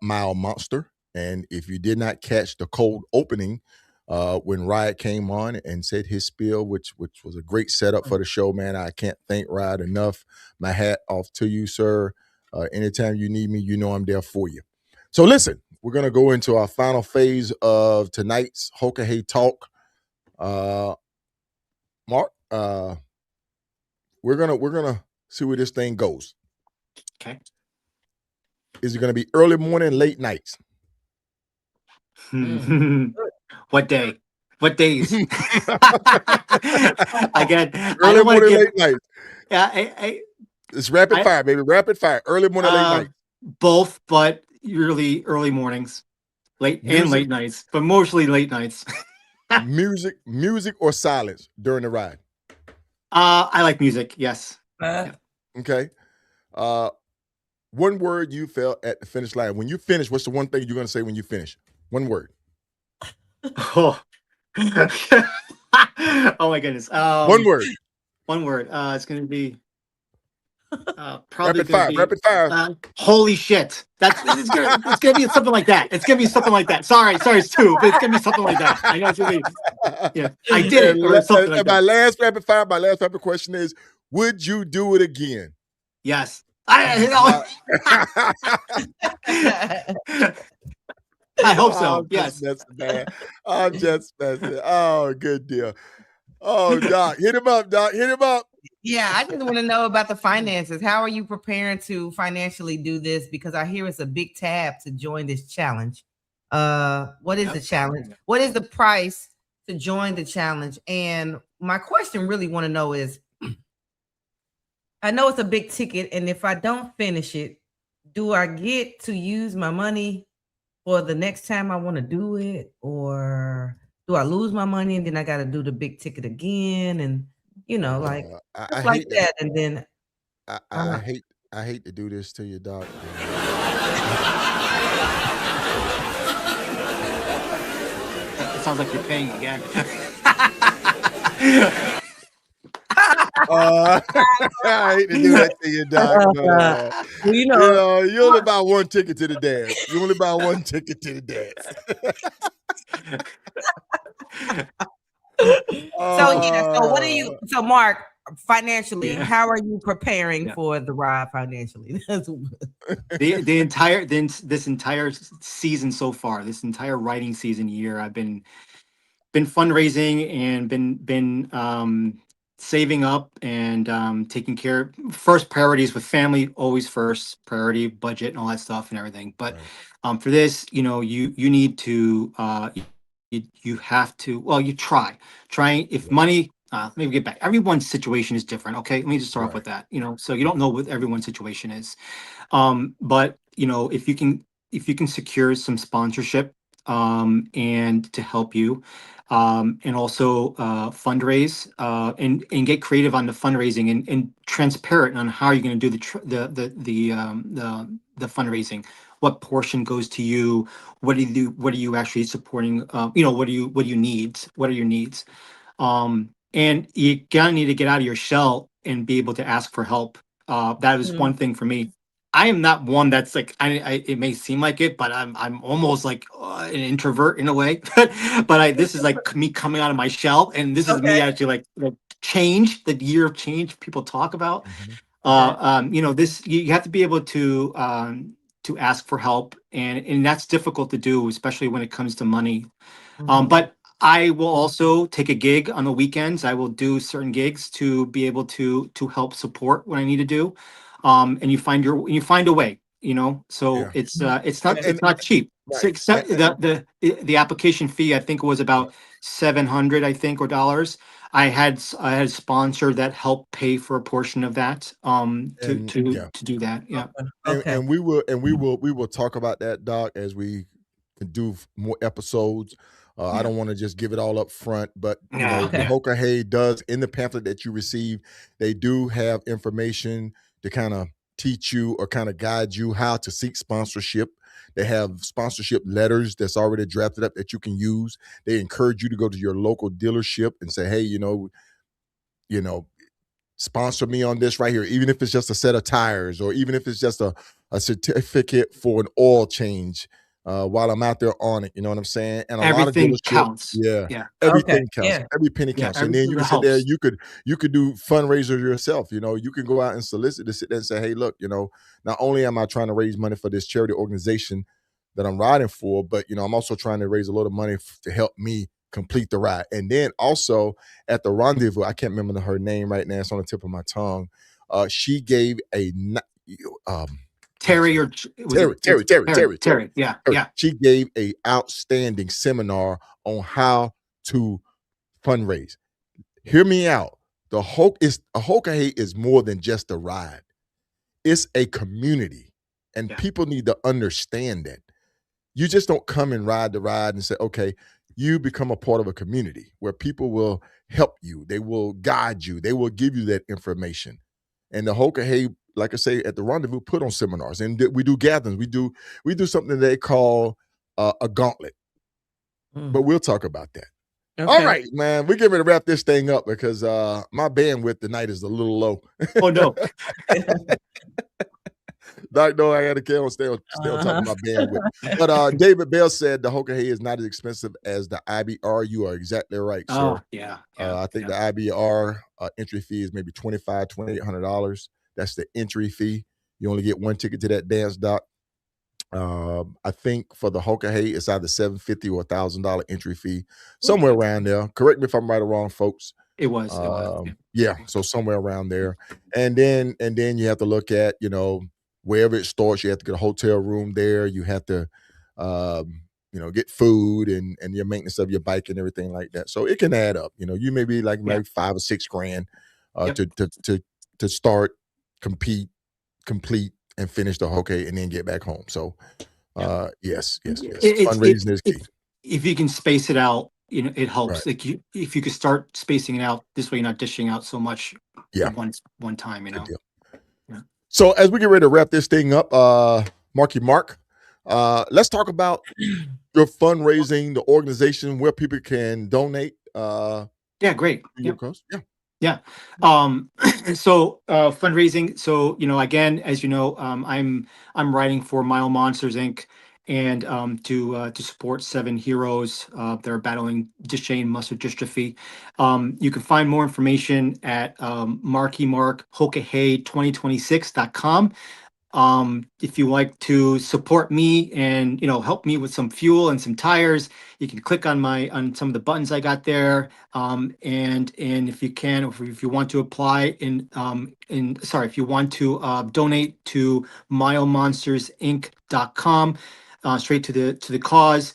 Mile Monster. And if you did not catch the cold opening when Riot came on and said his spiel, which was a great setup for the show, man, I can't thank Riot enough. My hat off to you, sir. Anytime you need me, you know I'm there for you. So listen, we're going to go into our final phase of tonight's Hoka Hey Talk. Mark, we're gonna see where this thing goes. Okay. Is it going to be early morning, late nights? What day? What days? Again, early morning, late night. Yeah, it's rapid fire, baby. Rapid fire. Early morning, late night. Both, but early mornings, late nights, but mostly late nights. music or silence during the ride? I like music. Yes. Okay. One word you felt at the finish line. When you finish, what's the one thing you're going to say when you finish? One word. Oh, oh my goodness. One word. One word. It's going to be probably rapid fire. Holy shit! It's gonna be something like that. It's gonna be something like that. Sorry, it's two, but it's gonna be something like that. I got to yeah, I did it or something like that. My last rapid fire. My last rapid question is: would you do it again? Yes. I hope so. Yes. That's bad. I'm just messing. Oh, good deal. Oh, Doc, hit him up, Doc. Hit him up. Yeah, I just want to know about the finances. How are you preparing to financially do this? Because I hear it's a big tab to join this challenge. What is the challenge? What is the price to join the challenge? And my question really want to know is, I know it's a big ticket, and if I don't finish it, do I get to use my money for the next time I want to do it, or do I lose my money and then I got to do the big ticket again? And like I like hate that. And then I hate to do this to you, Doc. It sounds like you're paying again. I hate to do that to you, Doc. But, you only buy one ticket to the dance. You only buy one ticket to the dance. So what are you? So Mark, financially, how are you preparing for the ride financially? the entire this entire season so far, this entire riding season year, I've been fundraising and been saving up and taking care. First priorities with family, always first priority, budget and all that stuff and everything. But for this, you need to you have to, well, you try if money. Let me get back. Everyone's situation is different. Okay, let me just start off with that. So you don't know what everyone's situation is. But if you can secure some sponsorship and to help you, and also fundraise and get creative on the fundraising and transparent on how you're going to do the fundraising. What portion goes to you? What do you do? What are you actually supporting? What are your needs? What are your needs? And you gotta need to get out of your shell and be able to ask for help. That was one thing for me. I am not one that's like it may seem like it, but I'm almost like an introvert in a way. But this is like me coming out of my shell, and this is me actually like change, the year of change people talk about. This you have to be able to ask for help, and that's difficult to do, especially when it comes to money. But I will also take a gig on the weekends. I will do certain gigs to be able to help support what I need to do. And you find a way, so it's not cheap. So except the application fee, I think, was about $700, I think, or dollars. I had a sponsor that helped pay for a portion of that to do that. Yeah. And we will talk about that, Doc, as we do more episodes. I don't want to just give it all up front, but the Hoka Hey does, in the pamphlet that you receive, they do have information to kind of teach you or kind of guide you how to seek sponsorship. They have sponsorship letters that's already drafted up that you can use. They encourage you to go to your local dealership and say, hey, you know, sponsor me on this right here, even if it's just a set of tires, or even if it's just a certificate for an oil change while I'm out there on it. You know what I'm saying? And a lot of Everything dealerships, counts. yeah, Yeah. everything counts. Yeah. Every penny counts. And then you can sit there, you could do fundraisers yourself. You know, you can go out and solicit to sit there and say, hey, look, you know, not only am I trying to raise money for this charity organization that I'm riding for, but you know, I'm also trying to raise a little money to help me complete the ride. And then also at the rendezvous, I can't remember her name right now, it's on the tip of my tongue. She gave a Terry. Yeah. She gave a outstanding seminar on how to fundraise. Hear me out. A Hoka Hey is more than just a ride. It's a community, and people need to understand that. You just don't come and ride the ride and say, okay, you become a part of a community where people will help you. They will guide you. They will give you that information. And the Hoka Hey, like I say, at the rendezvous, put on seminars, and we do gatherings. We do something they call a gauntlet, but we'll talk about that. Okay. All right, man, we're getting ready to wrap this thing up because my bandwidth tonight is a little low. Oh no. Doc, no, I had to carry on, stay on talking about bandwidth. But David Bell said the Hoka Hey is not as expensive as the IBR. You are exactly right, sir. Oh, yeah. I think the IBR entry fee is maybe $2,500. That's the entry fee. You only get one ticket to that dance, Doc. I think for the Hoka Hey, it's either $750 or $1,000 entry fee, somewhere around there. Correct me if I'm right or wrong, folks. It was. Yeah, so somewhere around there. And then you have to look at, you know, wherever it starts, you have to get a hotel room there. You have to, you know, get food and your maintenance of your bike and everything like that. So it can add up. You know, you may be like maybe $5 or $6 grand to start, compete, complete, and finish the Hoka and then get back home. So, yes. Fundraising is key. If you can space it out, you know, it helps. Right. Like if you could start spacing it out this way, you're not dishing out so much at one time, you know. Yeah. So as we get ready to wrap this thing up, MarkyMark, let's talk about your fundraising, the organization, where people can donate. Yeah, great. Yeah. So fundraising. So, you know, again, as you know, I'm writing for Mile Monsters Inc. and to support 7 heroes that are battling Duchenne muscular dystrophy. You can find more information at MarkyMark HokaHey2026.com. If you like to support me and, you know, help me with some fuel and some tires, you can click on some of the buttons I got there. And if you can, or if you want to apply if you want to donate to milemonstersinc.com, straight to the cause.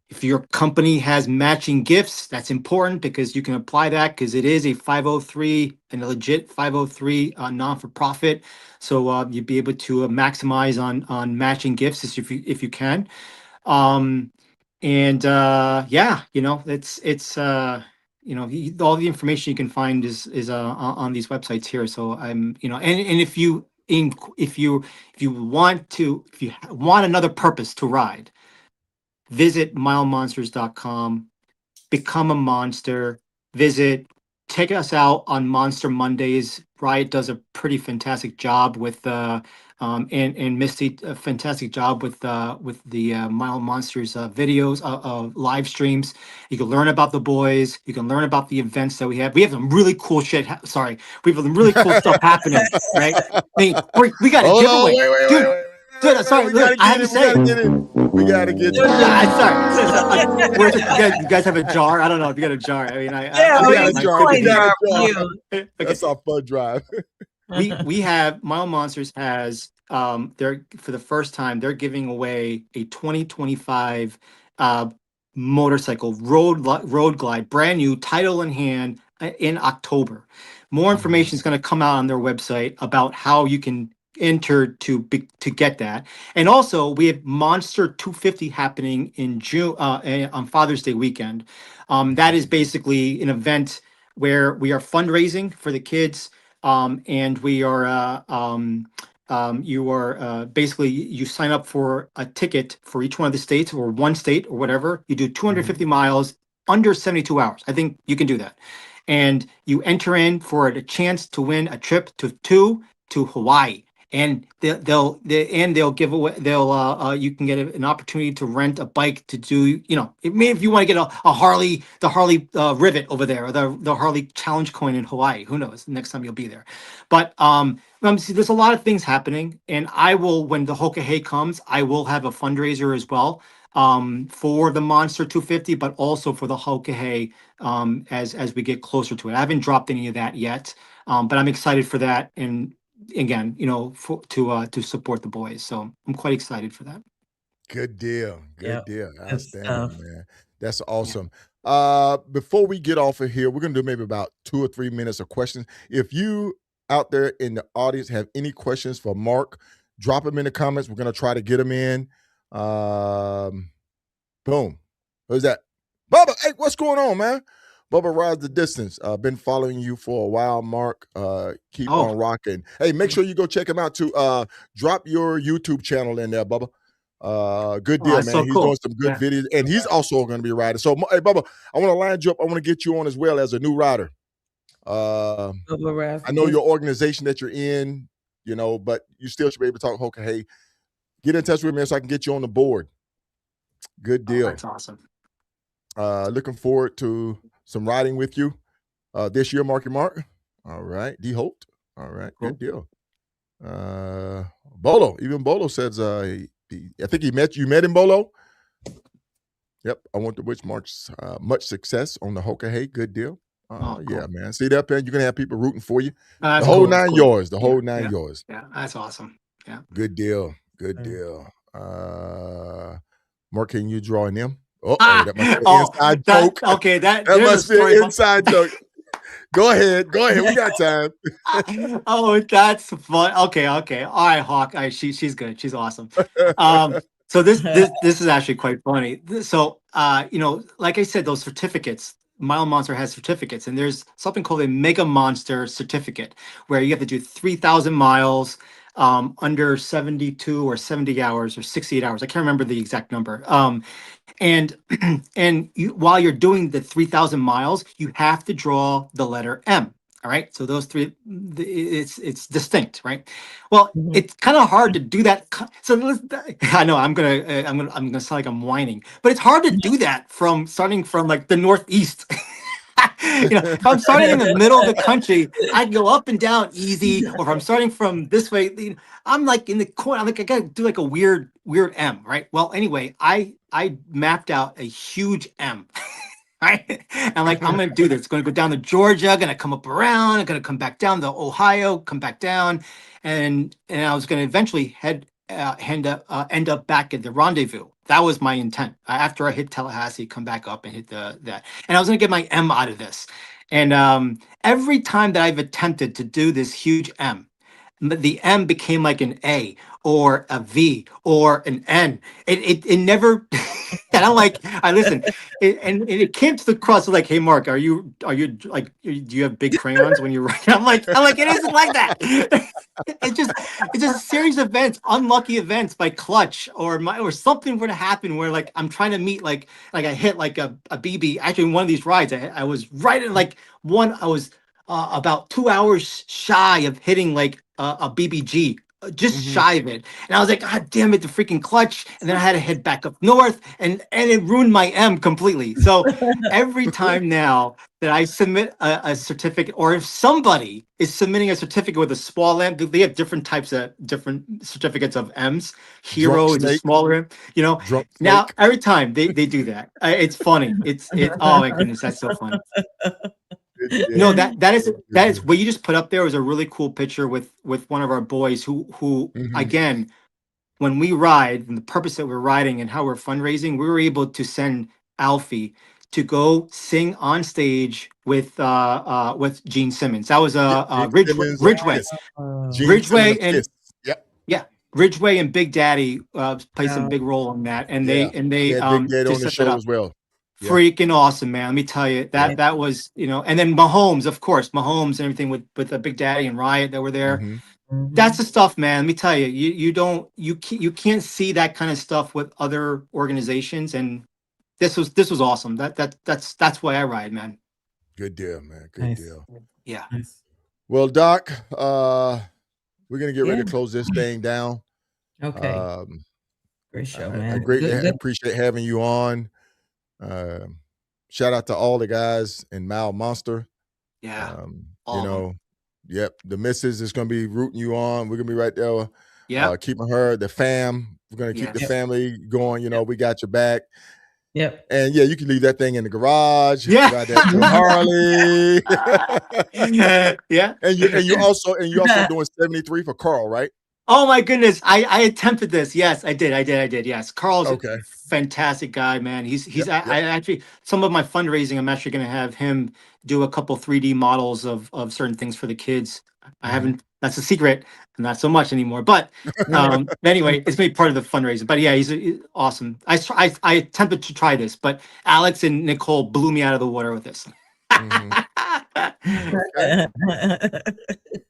If your company has matching gifts, that's important because you can apply that because it is a 503 and a legit 503 non-for-profit. So you'd be able to maximize on matching gifts if you can. You know, it's you know, all the information you can find is on these websites here. So I'm, you know, and if you want another purpose to ride, visit milemonsters.com, become a monster, check us out on Monster Mondays. Riot does a pretty fantastic job with and Misty, a fantastic job with the Mile Monsters videos, live streams. You can learn about the boys. You can learn about the events that we have. We have some really cool shit. We have some really cool stuff happening, right? I mean, we got a giveaway. Dude, sorry, look, I have to say it. We gotta get it. Sorry. You guys have a jar? I don't know if you got a jar. I mean, we got a jar. That's our fun drive. We have Mile Monsters has they're for the first time they're giving away a 2025 motorcycle road glide, brand new, title in hand, in October. More information is going to come out on their website about how you can enter to get that. And also we have Monster 250 happening in June on Father's Day weekend. That is basically an event where we are fundraising for the kids, and we are you are basically you sign up for a ticket for each one of the states or one state or whatever. You do 250 miles under 72 hours. I think you can do that, and you enter in for a chance to win a trip to Hawaii. And they'll give away you can get an opportunity to rent a bike to do, maybe if you want to get a Harley, the Harley Rivet over there, or the Harley Challenge Coin in Hawaii. Who knows, next time you'll be there. But see, there's a lot of things happening, and I will, when the Hoka Hey comes, I will have a fundraiser as well, for the Monster 250, but also for the Hoka Hey, as we get closer to it. I haven't dropped any of that yet, but I'm excited for that. And again, to support the boys. So I'm quite excited for that. Good deal. Good deal. Outstanding, man. That's awesome. Yeah. Before we get off of here, we're going to do maybe about 2 or 3 minutes of questions. If you out there in the audience have any questions for Mark, drop them in the comments. We're going to try to get them in. Boom. Who's that? Bubba, hey, what's going on, man? Bubba Rides the Distance. Been following you for a while, Mark. Keep on rocking. Hey, make sure you go check him out too. Drop your YouTube channel in there, Bubba. Good deal, man. So he's cool. doing some good videos, and he's also going to be riding. So, hey, Bubba, I want to line you up. I want to get you on as well as a new rider. I know your organization that you're in, but you still should be able to talk Hoka Hey. Get in touch with me so I can get you on the board. Good deal. That's awesome. Looking forward to some riding with you this year, MarkyMark. All right. D Holt. All right. Cool. Good deal. Bolo. Even Bolo says I think you met him, Bolo. Yep. I want to wish Mark much success on the Hoka Hey. Good deal. Cool. Yeah, man. See that, man? You're gonna have people rooting for you. The whole cool. nine yours. The whole nine yours. Yeah, that's awesome. Yeah. Good deal. Good deal. Mark, can you draw in them? That must be an inside joke. Okay, that must be an inside joke. Go ahead. We got time. That's fun. Okay. All right, Hawk. She's good. She's awesome. So this is actually quite funny. So like I said, those certificates, Mile Monster has certificates, and there's something called a Mega Monster certificate, where you have to do 3,000 miles under 72 or 70 hours or 68 hours. I can't remember the exact number. And while you're doing the 3,000 miles, you have to draw the letter M. All right. So those three, it's distinct, right? Well, it's kind of hard to do that. So I know I'm gonna sound like I'm whining, but it's hard to do that starting from like the Northeast. If I'm starting in the middle of the country, I go up and down easy. Or if I'm starting from this way, I'm like in the corner. I'm like, I gotta do like a weird M, right? Well, anyway, I mapped out a huge M. Right? I'm like, I'm gonna do this. It's gonna go down to Georgia, gonna come up around, I'm gonna come back down to Ohio, come back down, and I was gonna eventually end up back at the rendezvous. That was my intent. After I hit Tallahassee, come back up and hit that. And I was gonna get my M out of this. And every time that I've attempted to do this huge M, the M became like an A or a V or an N. It never. And I'm like, I listen, and it came to the cross. Like, hey, Mark, are you like, do you have big crayons when you write? I'm like, it isn't like that. It's just a series of events, unlucky events by clutch or something were to happen where like I'm trying to meet like I hit like a BB. Actually, in one of these rides, I was right at like I was about 2 hours shy of hitting like a BBG. Just shy of it, and I was like, God damn it, the freaking clutch. And then I had to head back up north, and it ruined my M completely. So every time now that I submit a certificate, or if somebody is submitting a certificate with a small M, they have different certificates of M's. Hero is a smaller M, now every time they do that, it's funny. It's oh my goodness, that's so funny. No, that is what you just put up there was a really cool picture with one of our boys who again, when we ride and the purpose that we're riding and how we're fundraising, we were able to send Alfie to go sing on stage with Gene Simmons. That was Ridgeway. Ridgeway and Big Daddy played some big role in that, and they Big Daddy on the show as well. Yeah. Freaking awesome, man. Let me tell you that was, and then Mahomes, of course, and everything with the Big Daddy and Riot that were there. That's the stuff, man. Let me tell you, you can't see that kind of stuff with other organizations, and this was awesome. That's why I ride, man. Good deal, man. Good deal. Yeah. Nice. Well, Doc, we're gonna get ready to close this thing down. Okay. Great show, man. I greatly appreciate having you on. Shout out to all the guys in Mile Monster. Yeah. You know, yep. The missus is gonna be rooting you on. We're gonna be right there. Yeah. Keeping her, the fam. We're gonna keep the family going. You know, we got your back. Yep. And yeah, you can leave that thing in the garage. Yeah. Ride that to Harley. Yeah. And you also doing 73 for Carl, right? Oh my goodness. I attempted this. Yes, I did. Yes. Carl's okay. a fantastic guy, man. I actually, some of my fundraising, I'm actually going to have him do a couple 3D models of certain things for the kids. I haven't, that's a secret, not so much anymore, but anyway, it's made part of the fundraising. But yeah, he's awesome. I attempted to try this, but Alex and Nicole blew me out of the water with this.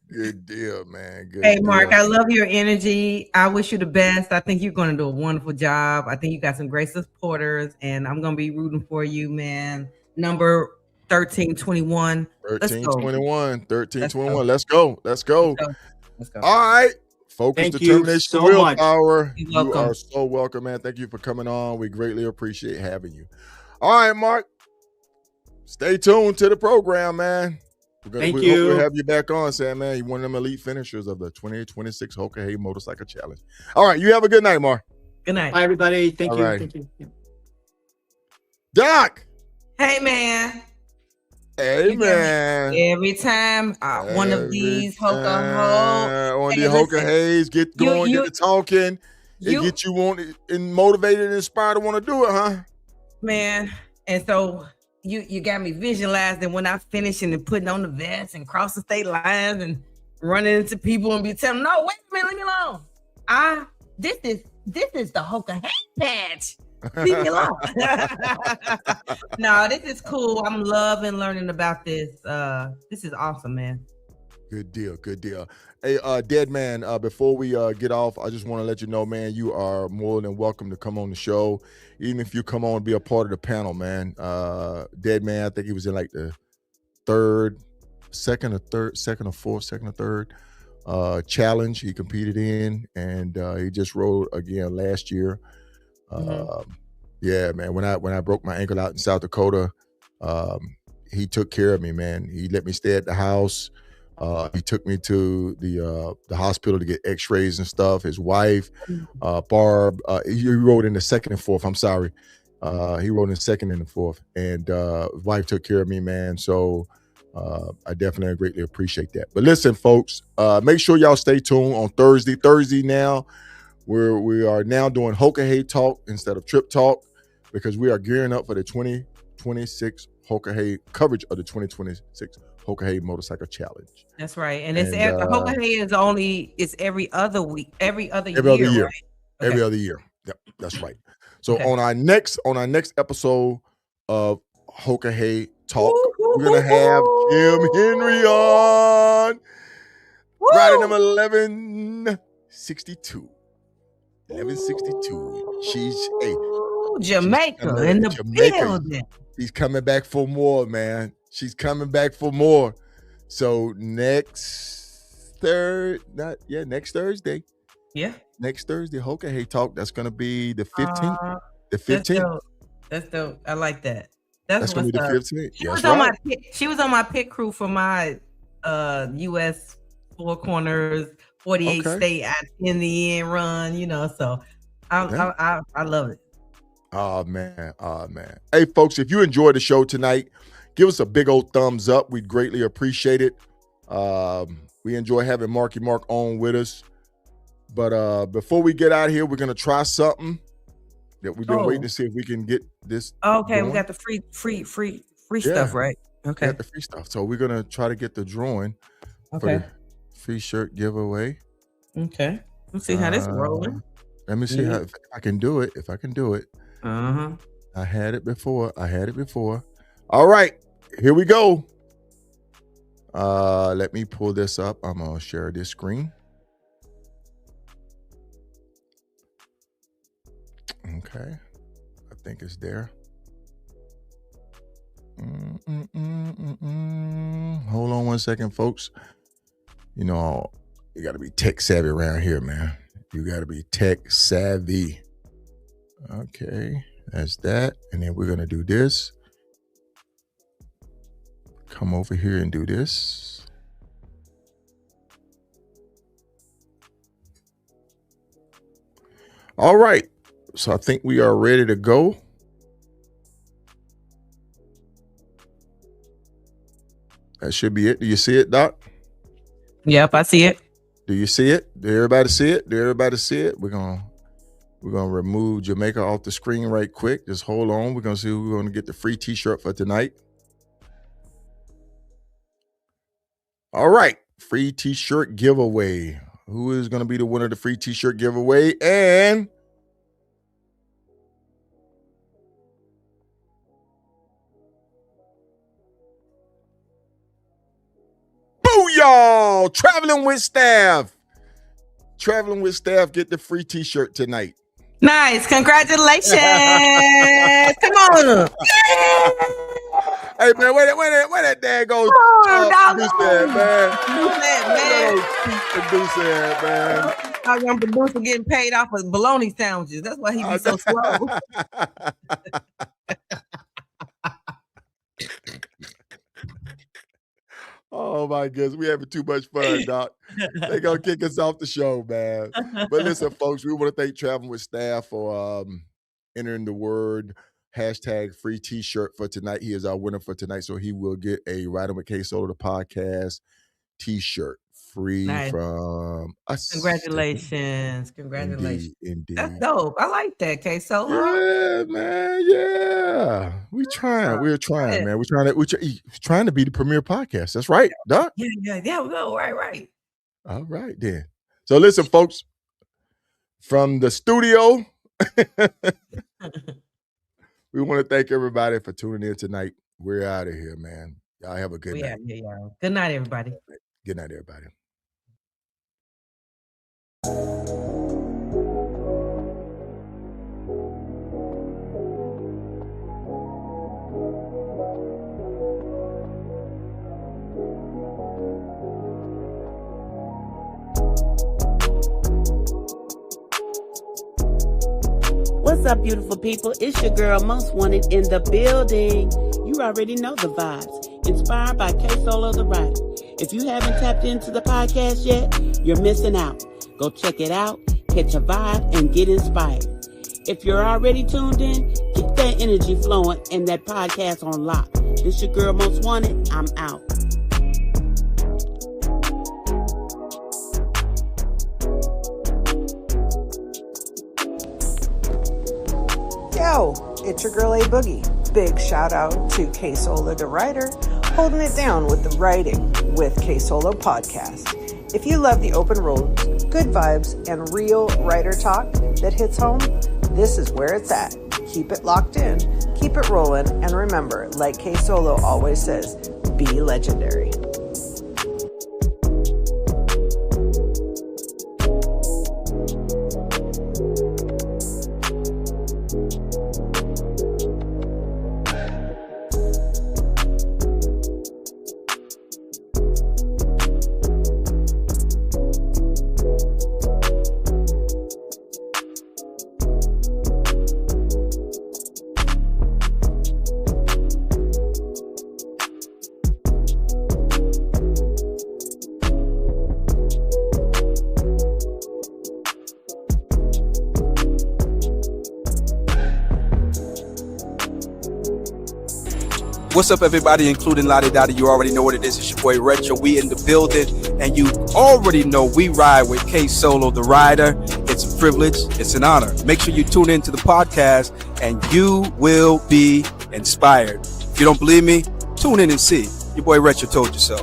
Good deal, man. Good hey, Mark, I love your energy. I wish you the best. I think you're going to do a wonderful job. I think you got some great supporters, and I'm going to be rooting for you, man. Number 1321. 1321. Let's go. Let's go. All right. Focus, Thank determination, you so willpower. You are so welcome, man. Thank you for coming on. We greatly appreciate having you. All right, Mark. Stay tuned to the program, man. Thank hope you. we'll have you back on, Sam, man. You're one of them elite finishers of the 2026 Hoka Hey Motorcycle Challenge. All right. You have a good night, Mark. Good night. Bye, everybody. Thank you. Right. Thank you. Doc. Hey, man. Hey, man. Every time one of these Hoka Heys get going, get to talking, it get you and motivated and inspired to want to do it, huh? Man. And so you got me visualizing when I finish and putting on the vest and crossing state lines and running into people and be telling them, no, wait a minute, leave me alone. This is the Hoka Hey patch. Leave me alone. No, this is cool. I'm loving learning about this. This is awesome, man. Good deal. Hey, Dead Man, before we get off, I just want to let you know, man, you are more than welcome to come on the show. Even if you come on and be a part of the panel, man. Dead Man, I think he was in like the second or third challenge he competed in, and he just rode again last year. Yeah, man, when I broke my ankle out in South Dakota, he took care of me, man. He let me stay at the house. He took me to the hospital to get x-rays and stuff. His wife, Barb, he rode in the second and fourth. I'm sorry. He rode in the second and the fourth. And his wife took care of me, man. So I definitely greatly appreciate that. But listen, folks, make sure y'all stay tuned on Thursday. Thursday now, we are now doing Hoka Hey Talk instead of Trip Talk, because we are gearing up for the 2026 Hoka Hey coverage of the 2026 Hoka Hey Motorcycle Challenge. That's right. And it's Hoka Hey is every other week, every other year. Right? Every other year. Yep, that's right. So on our next episode of Hoka Hey Talk, we're gonna have Kim Henry on. Riding number 1162. 1162. She's Jamaica in the building. She's coming back for more, man. She's coming back for more. So next Thursday. Yeah. Next Thursday, Hoka Hey Talk. That's gonna be the 15th. The 15th. That's dope. I like that. That's gonna be the 15th. She was on my pit crew for my US Four Corners 48 state in the end run, so I love it. Oh man. Hey folks, if you enjoyed the show tonight, give us a big old thumbs up. We'd greatly appreciate it. We enjoy having MarkyMark on with us. But before we get out of here, we're gonna try something that we've been waiting to see if we can get this. Okay, going. We got the free stuff, right? Okay. We got the free stuff. So we're gonna try to get the drawing for the free shirt giveaway. Okay. Let's see how this is rolling. Let me see if I can do it. Uh-huh. I had it before. All right, here we go. Let me pull this up. I'm gonna share this screen. Okay. I think it's there. Hold on one second, folks. You know, you got to be tech savvy around here, man. You got to be tech savvy. Okay, that's that. And then we're going to do this. Come over here and do this. All right. So I think we are ready to go. That should be it. Do you see it, Doc? Yep, I see it. Do you see it? Do everybody see it? Do everybody see it? We're gonna remove Jamaica off the screen right quick. Just hold on. We're gonna see who's gonna get the free t-shirt for tonight. All right, free t-shirt giveaway. Who is gonna be the winner of the free t-shirt giveaway? And y'all, traveling with staff get the free t-shirt tonight. Nice. Congratulations. Come on. Hey man, where that dad goes? Producer, man. Our young producer getting paid off of bologna sandwiches. That's why he be so slow. Oh my goodness, we having too much fun, Doc. They gonna kick us off the show, man. But listen, folks, we want to thank Traveling with Staff for entering the word hashtag free t-shirt for tonight. He is our winner for tonight, so he will get a Riding with KSolo the podcast t-shirt free from us. Congratulations. Indeed. That's dope. I like that, KSolo. Yeah, man. Yeah. We're trying, man. We're trying to be the premier podcast. That's right, Doc. Yeah, we go. Right. All right, then. So listen, folks, from the studio, we want to thank everybody for tuning in tonight. We're out of here, man. Y'all have a good night. Yeah. Good night, everybody. Good night, everybody. What's up, beautiful people? It's your girl, Most Wanted, in the building. You already know the vibes. Inspired by KSolo the Rider. If you haven't tapped into the podcast yet, you're missing out. Go check it out, catch a vibe, and get inspired. If you're already tuned in, keep that energy flowing and that podcast on lock. This your girl, Most Wanted. I'm out. Yo, it's your girl A Boogie. Big shout out to KSolo the Rider, holding it down with the Writing with KSolo podcast. If you love the open roads, good vibes, and real writer talk that hits home, this is where it's at. Keep it locked in, keep it rolling, and remember, like KSolo always says, be legendary. What's up, everybody, including Lottie Dottie? You already know what it is. It's your boy Retro. We in the building, and you already know we ride with KSolo the Rider. It's a privilege. It's an honor. Make sure you tune into the podcast, and you will be inspired. If you don't believe me, tune in and see. Your boy Retro told you so.